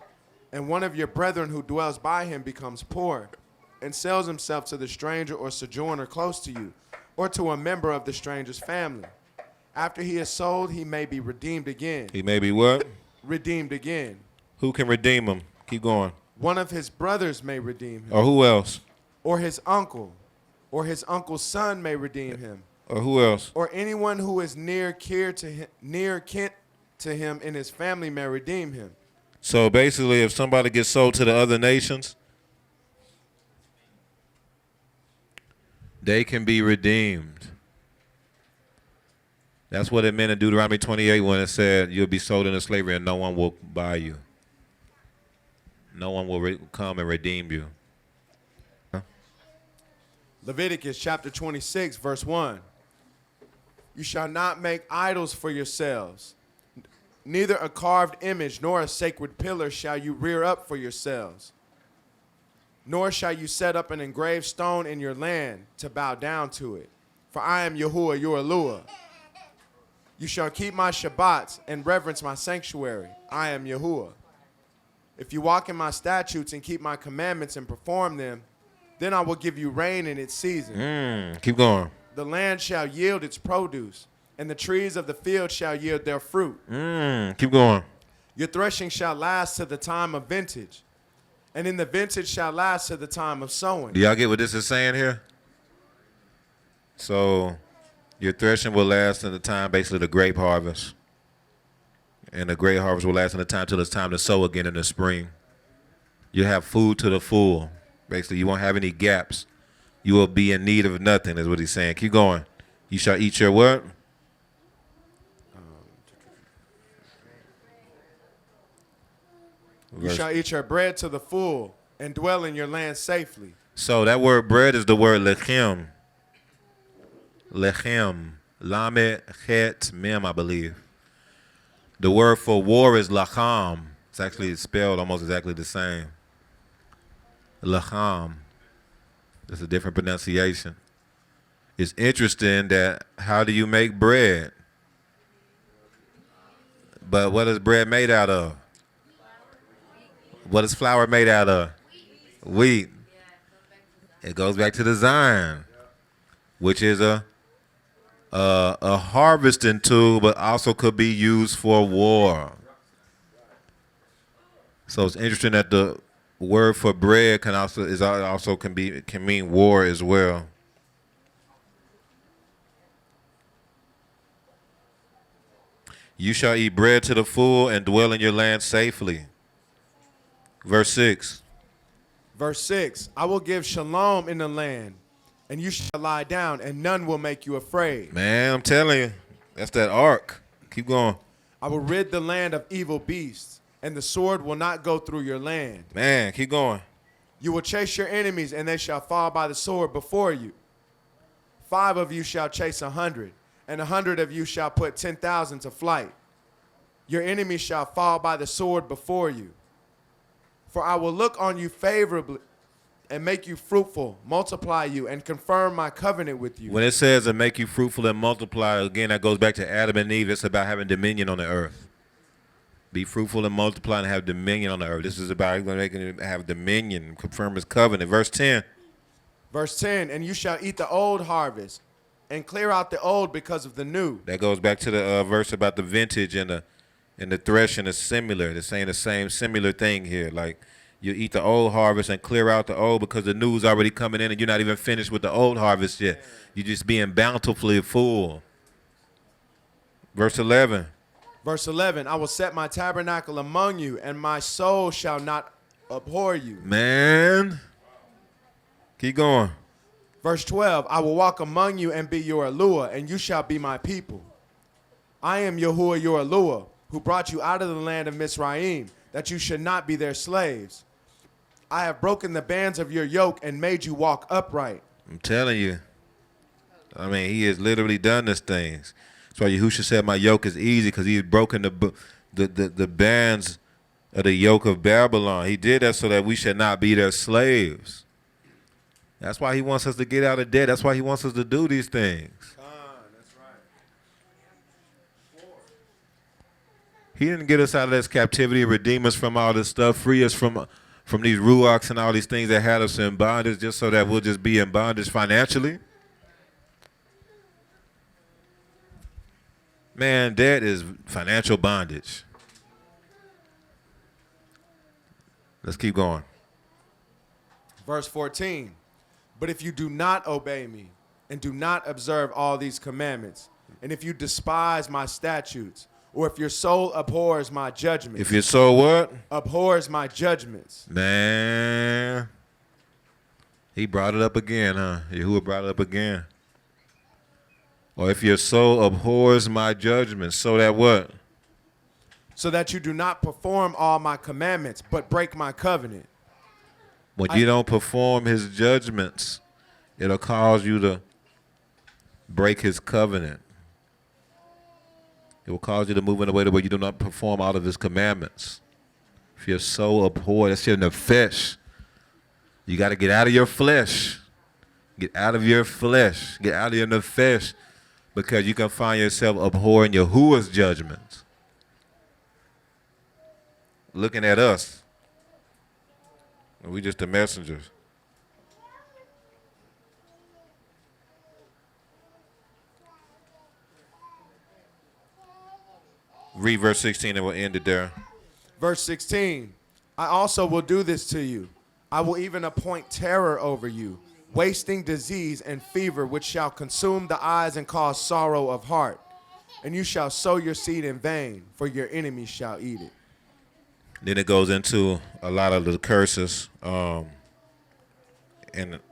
and one of your brethren who dwells by him becomes poor, and sells himself to the stranger or sojourner close to you, or to a member of the stranger's family, after he is sold, he may be redeemed again. He may be what? Redeemed again. Who can redeem him? Keep going. One of his brothers may redeem him. Or who else? Or his uncle. Or his uncle's son may redeem him. Or who else? Or anyone who is near kin to him in his family may redeem him. So basically, if somebody gets sold to the other nations, they can be redeemed. That's what it meant in Deuteronomy 28 when it said you'll be sold into slavery and no one will buy you. No one will come and redeem you. Leviticus chapter 26, verse 1. You shall not make idols for yourselves. Neither a carved image nor a sacred pillar shall you rear up for yourselves. Nor shall you set up an engraved stone in your land to bow down to it. For I am Yahuwah, your Elohim. You shall keep my Shabbats and reverence my sanctuary. I am Yahuwah. If you walk in my statutes and keep my commandments and perform them, then I will give you rain in its season. Keep going. The land shall yield its produce, and the trees of the field shall yield their fruit. Keep going. Your threshing shall last to the time of vintage, and in the vintage shall last to the time of sowing. Do y'all get what this is saying here? So your threshing will last in the time, basically the grape harvest. And the grape harvest will last in the time till it's time to sow again in the spring. You have food to the full. Basically, you won't have any gaps. You will be in need of nothing, is what he's saying. Keep going. You shall eat your what? You shall eat your bread to the full and dwell in your land safely. So that word bread is the word lechem. Lechem. Lamed, het, mem, I believe. The word for war is lacham. It's actually spelled almost exactly the same. Lacham. It's a different pronunciation. It's interesting that how do you make bread? But what is bread made out of? What is flour made out of? Wheat. It goes back to the Zion, which is a harvesting tool, but also could be used for war. So it's interesting that the word for bread can mean war as well. You shall eat bread to the full and dwell in your land safely. Verse 6. Verse 6, I will give shalom in the land, and you shall lie down, and none will make you afraid. Man, I'm telling you, that's that ark. Keep going. I will rid the land of evil beasts, and the sword will not go through your land. Man, keep going. You will chase your enemies, and they shall fall by the sword before you. 5 of you shall chase 100, and 100 of you shall put 10,000 to flight. Your enemies shall fall by the sword before you. For I will look on you favorably and make you fruitful, multiply you, and confirm my covenant with you. When it says to make you fruitful and multiply, again, that goes back to Adam and Eve. It's about having dominion on the earth. Be fruitful and multiply and have dominion on the earth. This is about making him have dominion, confirm his covenant. Verse 10. Verse 10, and you shall eat the old harvest and clear out the old because of the new. That goes back to the verse about the vintage and the threshing is similar. They're saying the same similar thing here. Like you eat the old harvest and clear out the old because the new's already coming in and you're not even finished with the old harvest yet. You're just being bountifully full. Verse 11. Verse 11, I will set my tabernacle among you, and my soul shall not abhor you. Man. Keep going. Verse 12, I will walk among you and be your Eluah, and you shall be my people. I am Yahuwah your Eluah, who brought you out of the land of Mizraim, that you should not be their slaves. I have broken the bands of your yoke and made you walk upright. I'm telling you. I mean, he has literally done these things. That's why Yahushua said my yoke is easy, because he had broken the bands of the yoke of Babylon. He did that so that we should not be their slaves. That's why he wants us to get out of debt. That's why he wants us to do these things. That's right. He didn't get us out of this captivity, redeem us from all this stuff, free us from these ruachs and all these things that had us in bondage, just so that we'll just be in bondage financially. Man, debt is financial bondage. Let's keep going. Verse 14, but if you do not obey me and do not observe all these commandments, and if you despise my statutes, or if your soul abhors my judgments. If your soul what? Abhors my judgments. Man. He brought it up again, huh? Yahuwah brought it up again. Or if your soul abhors my judgments, so that what? So that you do not perform all my commandments, but break my covenant. When you don't perform his judgments, it'll cause you to break his covenant. It will cause you to move in a way where you do not perform all of his commandments. If your soul abhors, that's your nefesh. You got to get out of your flesh. Get out of your flesh. Get out of your nefesh. Because you can find yourself abhorring Yahuwah's judgments. Looking at us. We just the messengers. Read verse 16 and we'll end it there. Verse 16, I also will do this to you. I will even appoint terror over you, wasting disease and fever, which shall consume the eyes and cause sorrow of heart. And you shall sow your seed in vain, for your enemies shall eat it. Then it goes into a lot of the curses. And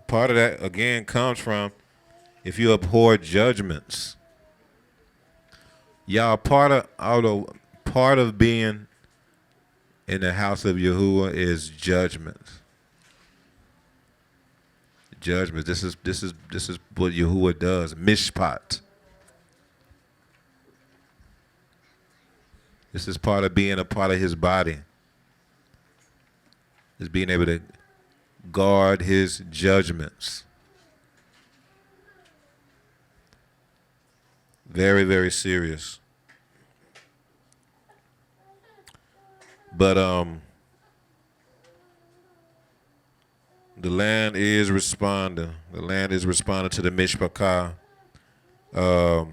part of that, again, comes from if you abhor judgments. Y'all, part of being in the house of Yahuwah is judgments. Judgment. This is what Yahuwah does. Mishpat. This is part of being a part of his body. Is being able to guard his judgments. Very, very serious. But the land is responding. The land is responding to the Mishpachah. Y'all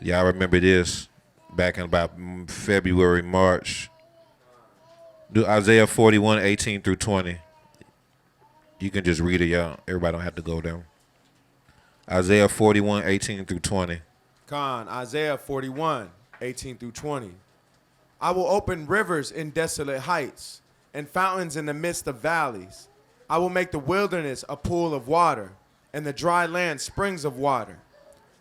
remember this back in about February, March. Do Isaiah 41, 18 through 20. You can just read it, y'all. Everybody don't have to go down. Isaiah 41, 18 through 20. Isaiah 41, 18 through 20. I will open rivers in desolate heights and fountains in the midst of valleys. I will make the wilderness a pool of water and the dry land springs of water.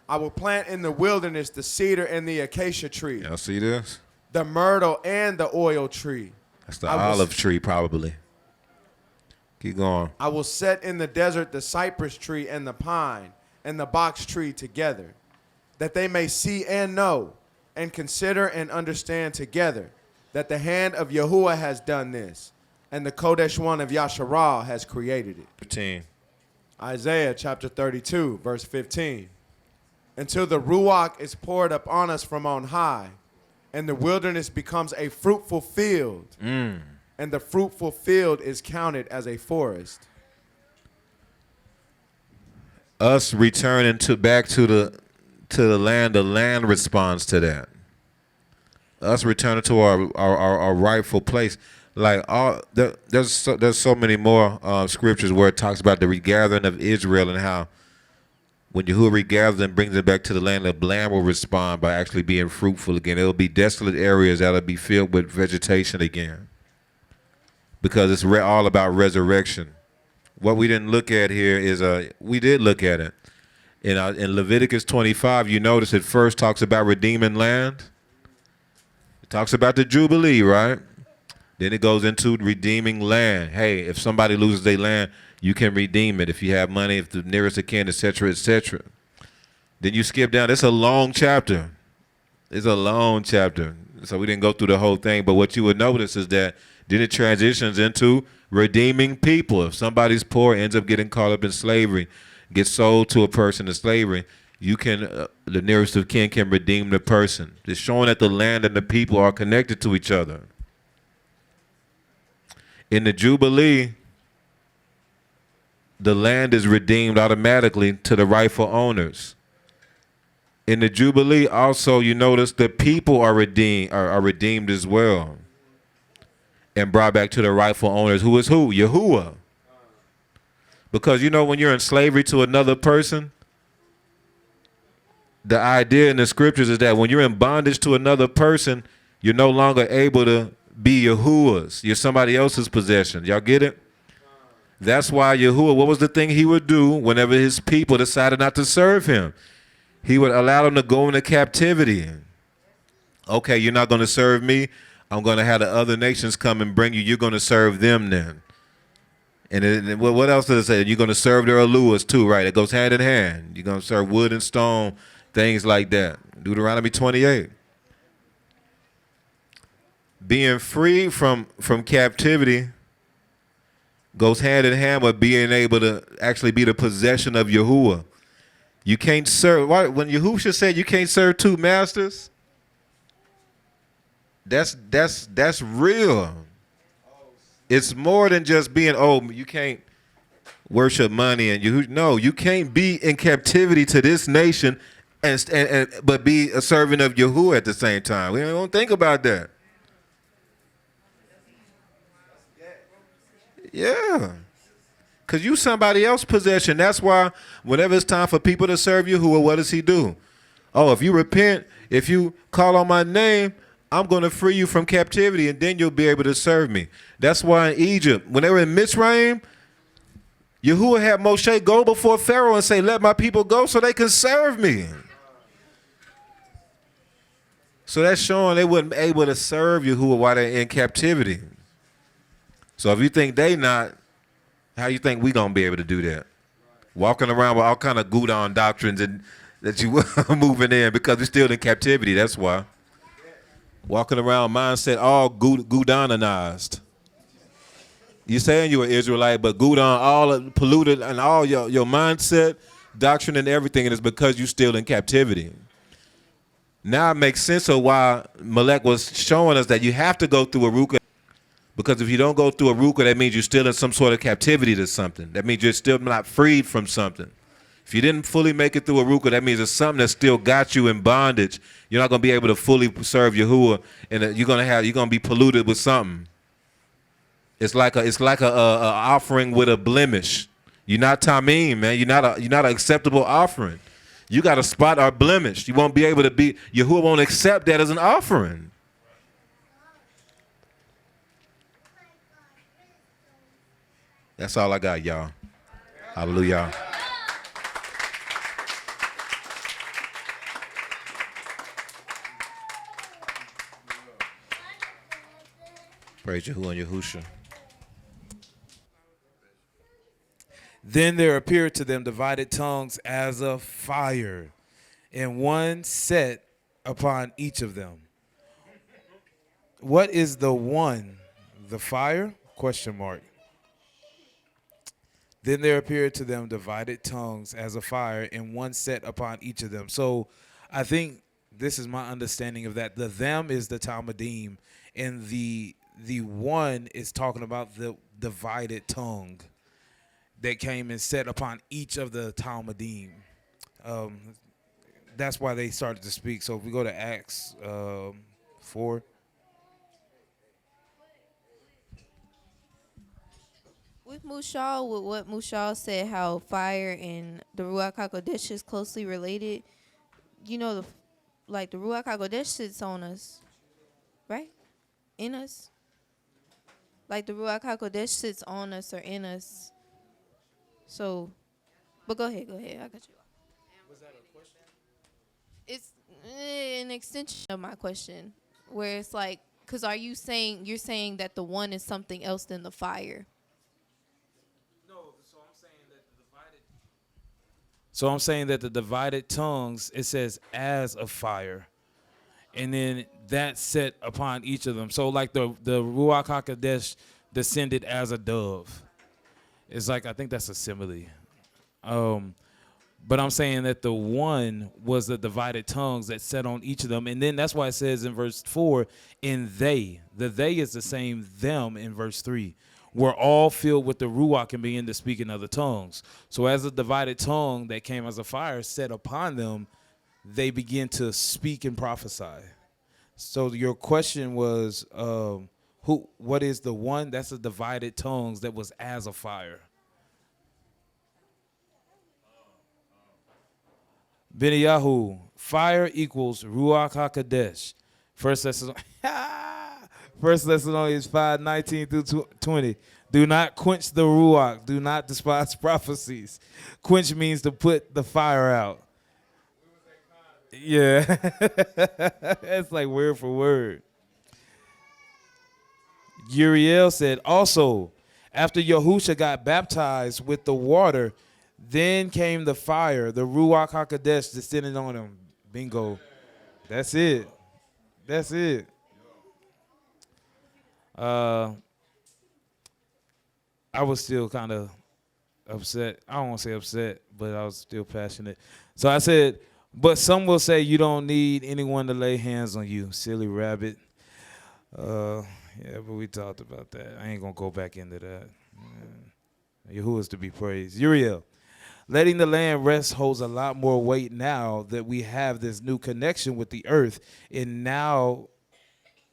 I will plant in the wilderness the cedar and the acacia tree. Y'all see this? The myrtle and the oil tree. That's the olive tree, probably. Keep going. I will set in the desert the cypress tree and the pine and the box tree together, that they may see and know and consider and understand together that the hand of Yahuwah has done this, and the Kodesh One of Yasharah has created it. 15. Isaiah chapter 32, verse 15. Until the Ruach is poured upon us from on high, and the wilderness becomes a fruitful field, and the fruitful field is counted as a forest. Us returning back to the land responds to that. Us returning to our rightful place. Like there's so many more scriptures where it talks about the regathering of Israel and how when Yahuwah regathers and brings it back to the land, the land will respond by actually being fruitful again. It'll be desolate areas that'll be filled with vegetation again, because it's all about resurrection. What we didn't look at here is we did look at it in Leviticus 25. You notice it first talks about redeeming land. It talks about the Jubilee, right? Then it goes into redeeming land. Hey, if somebody loses their land, you can redeem it if you have money, if the nearest of kin, etc., etc. Then you skip down. It's a long chapter. It's a long chapter. So we didn't go through the whole thing. But what you would notice is that then it transitions into redeeming people. If somebody's poor, ends up getting caught up in slavery, gets sold to a person in slavery, you can, the nearest of kin can redeem the person. It's showing that the land and the people are connected to each other. In the Jubilee, the land is redeemed automatically to the rightful owners. In the Jubilee, also, you notice the people are redeemed as well, and brought back to the rightful owners. Who is who? Yahuwah. Because you know, when you're in slavery to another person, the idea in the scriptures is that when you're in bondage to another person, you're no longer able to be Yahuwah's. You're somebody else's possession. Y'all get it? That's why Yahuwah, what was the thing he would do whenever his people decided not to serve him? He would allow them to go into captivity. Okay, you're not going to serve me. I'm going to have the other nations come and bring you. You're going to serve them then. And what else does it say? You're going to serve their aluas too, right? It goes hand in hand. You're going to serve wood and stone, things like that. Deuteronomy 28. Being free from captivity goes hand in hand with being able to actually be the possession of Yahuwah. You can't serve. When Yahushua said you can't serve two masters, that's real. It's more than just being, you can't worship money and you can't be in captivity to this nation but be a servant of Yahuwah at the same time. We don't think about that. Yeah. Because you somebody else's possession. That's why whenever it's time for people to serve Yahuwah, what does he do? Oh, if you repent, if you call on my name, I'm going to free you from captivity, and then you'll be able to serve me. That's why in Egypt, when they were in Mitzrayim, Yahuwah had Moshe go before Pharaoh and say, let my people go so they can serve me. So that's showing they weren't able to serve Yahuwah while they're in captivity. So if you think they not, how you think we going to be able to do that? Walking around with all kind of Gudon doctrines and that you moving in because we're still in captivity. That's why. Walking around mindset all Gudonized. You saying you're an Israelite, but Gudon all polluted and all your mindset, doctrine and everything, and it's because you're still in captivity. Now it makes sense of why Malek was showing us that you have to go through a Ruka. Because if you don't go through a Ruka, that means you're still in some sort of captivity to something. That means you're still not freed from something. If you didn't fully make it through a Ruka, that means there's something that still got you in bondage. You're not going to be able to fully serve Yahuwah, and you're going to be polluted with something. It's like a offering with a blemish. You're not tamim, man. You're not an acceptable offering. You got a spot or blemish. You won't be able to be. Yahuwah won't accept that as an offering. That's all I got, y'all. Hallelujah. Praise Yahuwah and Yahusha. Then there appeared to them divided tongues as of fire, and one set upon each of them. What is the one? The fire? Question mark. Then there appeared to them divided tongues as a fire, and one set upon each of them. So I think this is my understanding of that. The them is the Talmudim, and the one is talking about the divided tongue that came and set upon each of the Talmudim. That's why they started to speak. So if we go to Acts 4. with Mushal, with what Mushal said, how fire and the Ruach HaKodesh is closely related. You know, the Ruach HaKodesh sits on us, right? In us. Like the Ruach HaKodesh sits on us or in us. So, but go ahead. I got you. Was that a question? It's an extension of my question, where it's like, because you're saying that the one is something else than the fire? No, so I'm saying that the divided tongues, it says as a fire. And then that set upon each of them. So like the Ruach HaKodesh descended as a dove. It's like, I think that's a simile. But I'm saying that the one was the divided tongues that set on each of them. And then that's why it says in verse 4, in they. The they is the same them in verse 3. Were all filled with the Ruach and began to speak in other tongues. So as a divided tongue that came as a fire set upon them, they begin to speak and prophesy. So your question was, what is the one? That's the divided tongues that was as a fire. Beniyahu, fire equals Ruach HaKodesh. First Thessalonians 5:19-20. Do not quench the Ruach. Do not despise prophecies. Quench means to put the fire out. Yeah. That's like word for word. Uriel said, also, after Yahusha got baptized with the water, then came the fire, the Ruach HaKodesh descending on him. Bingo. That's it. That's it. I was still kind of upset. I don't want to say upset, but I was still passionate. So I said, but some will say you don't need anyone to lay hands on you, silly rabbit. Yeah, but we talked about that. I ain't going to go back into that. Who is to be praised? Uriel. Letting the land rest holds a lot more weight now that we have this new connection with the earth and now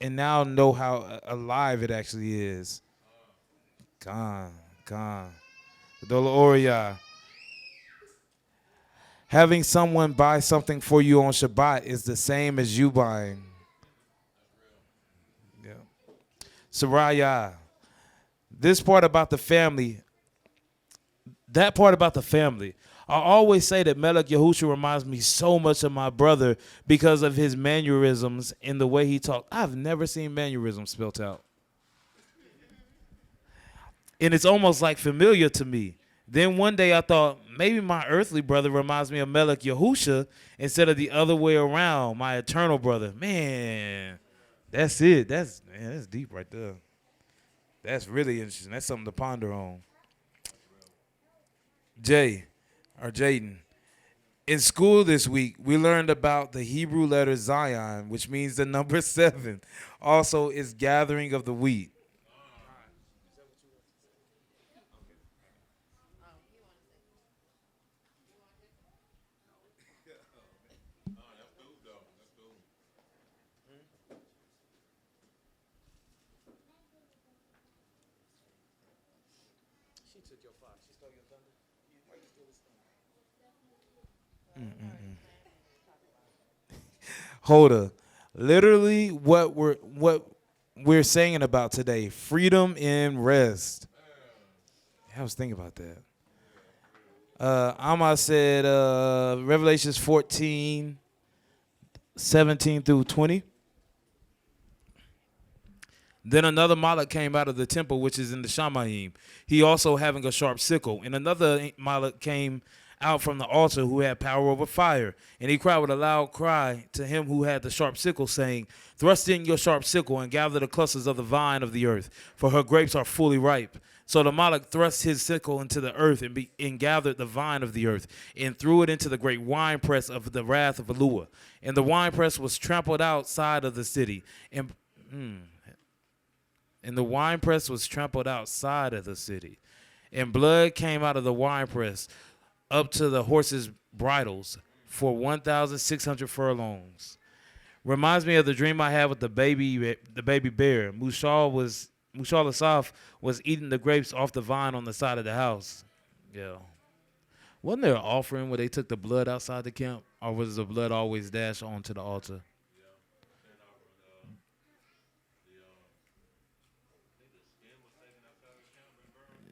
know how alive it actually is. Dola Oria. Having someone buy something for you on Shabbat is the same as you buying. Yeah. Saraya. This part about the family, that part about the family. I always say that Melech Yahusha reminds me so much of my brother because of his mannerisms and the way he talked. I've never seen mannerisms spelt out. And it's almost like familiar to me. Then one day I thought, maybe my earthly brother reminds me of Melech Yahusha instead of the other way around, my eternal brother. Man, that's it. That's deep right there. That's really interesting. That's something to ponder on. Jaden. In school this week, we learned about the Hebrew letter Zion, which means the number 7. Also, is gathering of the wheat. Holder, literally what we're saying about today, freedom and rest. I was thinking about that. Amma said Revelations 14:17-20. Then another Malach came out of the temple, which is in the Shamayim, he also having a sharp sickle. And another Malach came out from the altar who had power over fire. And he cried with a loud cry to him who had the sharp sickle, saying, thrust in your sharp sickle and gather the clusters of the vine of the earth, for her grapes are fully ripe. So the Malach thrust his sickle into the earth and gathered the vine of the earth and threw it into the great winepress of the wrath of Eluah. And the winepress was trampled outside of the city. And the winepress was trampled outside of the city. And blood came out of the winepress up to the horses' bridles for 1,600 furlongs. Reminds me of the dream I had with the baby bear. Mushal was Mushala Saf was eating the grapes off the vine on the side of the house. Yeah. Wasn't there an offering where they took the blood outside the camp? Or was the blood always dashed onto the altar?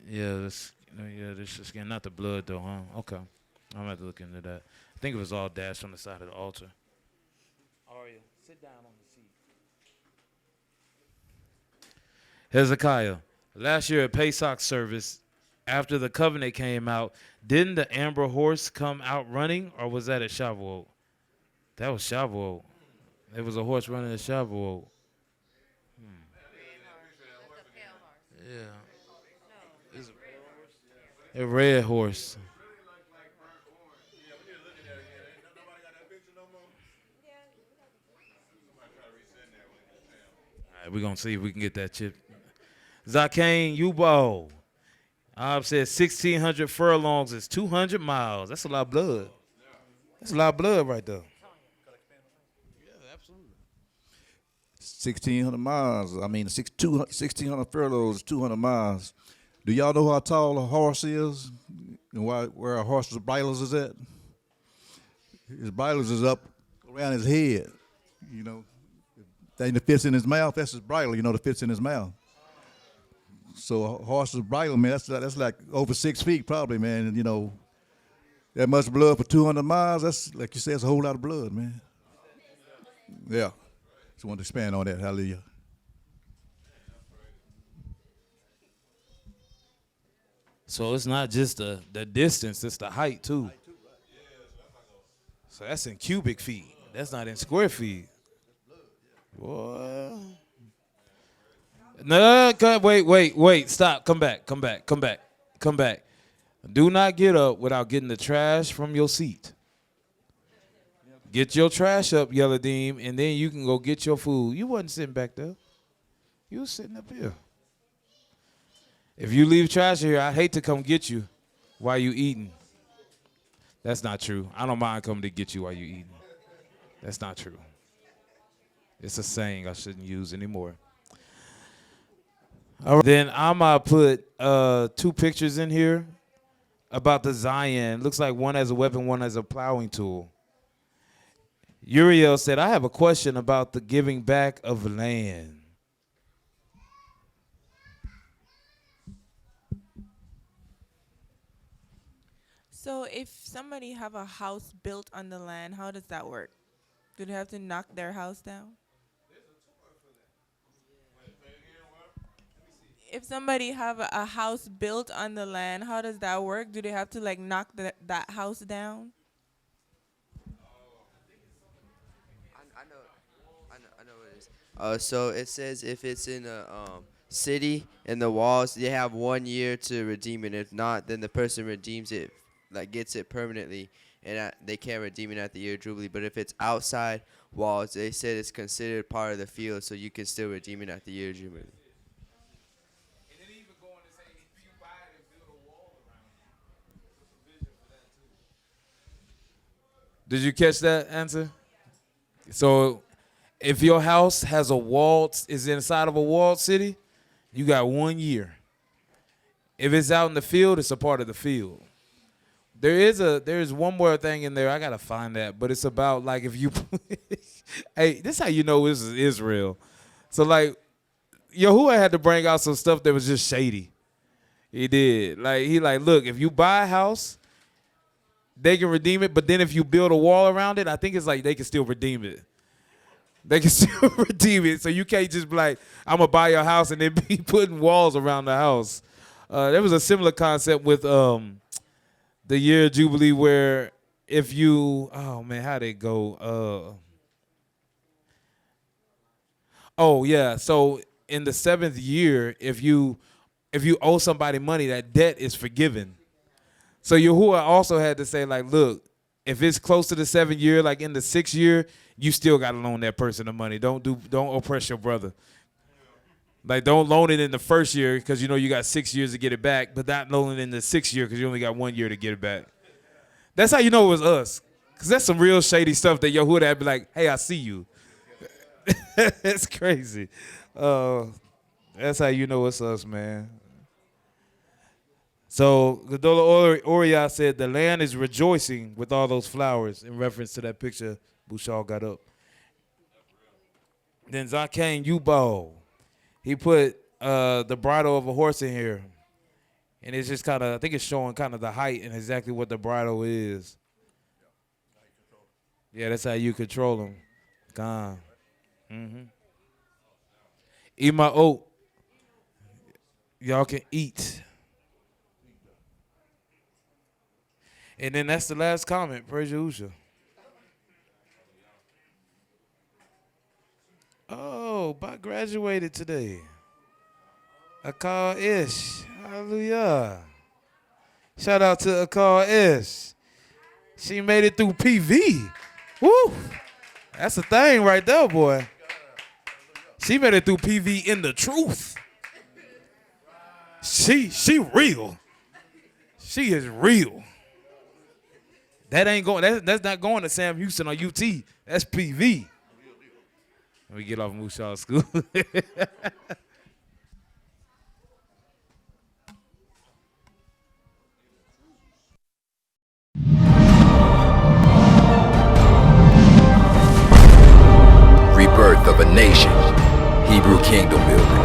Yeah, this is the skin, not the blood though, huh? Okay. I'm gonna have to look into that. I think it was all dashed on the side of the altar. Aria, sit down on the seat. Hezekiah, last year at Pesach service, after the covenant came out, didn't the amber horse come out running, or was that at Shavuot? That was Shavuot. There was a horse running at Shavuot. Yeah. A red horse. All right, we're going to see if we can get that chip. Zakane Yubo. I've said 1,600 furlongs is 200 miles. That's a lot of blood. That's a lot of blood right there. 1,600 miles. I mean, 1,600 furlongs is 200 miles. Do y'all know how tall a horse is and where a horse's bridles is at? His bridles is up around his head. You know, thing that fits in his mouth, that's his bridle, you know, that fits in his mouth. So a horse's bridle, man, that's like over 6 feet probably, man. And, you know, that much blood for 200 miles, that's, like you said, it's a whole lot of blood, man. Yeah. Just wanted to expand on that. Hallelujah. So it's not just the distance, it's the height too. So that's in cubic feet. That's not in square feet. Boy. No, wait, stop. Come back. Do not get up without getting the trash from your seat. Get your trash up, Yeladim, and then you can go get your food. You wasn't sitting back there. You was sitting up here. If you leave trash here, I'd hate to come get you while you eating. That's not true. I don't mind coming to get you while you eating. That's not true. It's a saying I shouldn't use anymore. All right. Then I'm going to put 2 pictures in here about the Zion. Looks like one as a weapon, one as a plowing tool. Uriel said, I have a question about the giving back of land. So if somebody have a house built on the land, how does that work? Do they have to knock their house down? If somebody have a house built on the land, how does that work? Do they have to like knock that house down? I know what it is. So it says if it's in a city and the walls, they have 1 year to redeem it. If not, then the person redeems it, like gets it permanently, and they can't redeem it at the year of Jubilee. But if it's outside walls, they said it's considered part of the field, so you can still redeem it at the year of Jubilee. Did you catch that answer? So if your house has a wall, is inside of a walled city, you got 1 year. If it's out in the field, it's a part of the field. There's one more thing in there. I gotta find that, but it's about like if you, hey, this is how you know this is Israel. So like, Yahuwah had to bring out some stuff that was just shady. He did. Look, if you buy a house, they can redeem it, but then if you build a wall around it, I think it's like they can still redeem it. They can still redeem it. So you can't just be like, I'm gonna buy your house and then be putting walls around the house. There was a similar concept with the year of Jubilee where if you, oh man, how'd it go? Oh yeah, so in the 7th year, if you owe somebody money, that debt is forgiven. So Yahuwah also had to say, like, look, if it's close to the 7th year, like in the 6th year, you still got to loan that person the money. Don't oppress your brother. Like, don't loan it in the 1st year because you know you got 6 years to get it back, but not loan it in the 6th year because you only got 1 year to get it back. That's how you know it was us. Because that's some real shady stuff that Yahuwah had be like, hey, I see you. It's crazy. That's how you know it's us, man. So Godola Oriya said the land is rejoicing with all those flowers in reference to that picture Bouchard got up. Then Zakane Ubal, he put the bridle of a horse in here. And it's just kind of, I think it's showing kind of the height and exactly what the bridle is. Yeah, that's how you control them. Gone. Eat my oat. Y'all can eat. And then that's the last comment. Praise Yahusha. Oh, Bot graduated today. Akal Ish. Hallelujah. Shout out to Akal Ish. She made it through PV. Woo. That's a thing right there, boy. She made it through PV in the truth. She real. She is real. That ain't going. That's not going to Sam Houston or UT. That's PV. Let me get off Mushaw School. Rebirth of a nation. Hebrew kingdom building.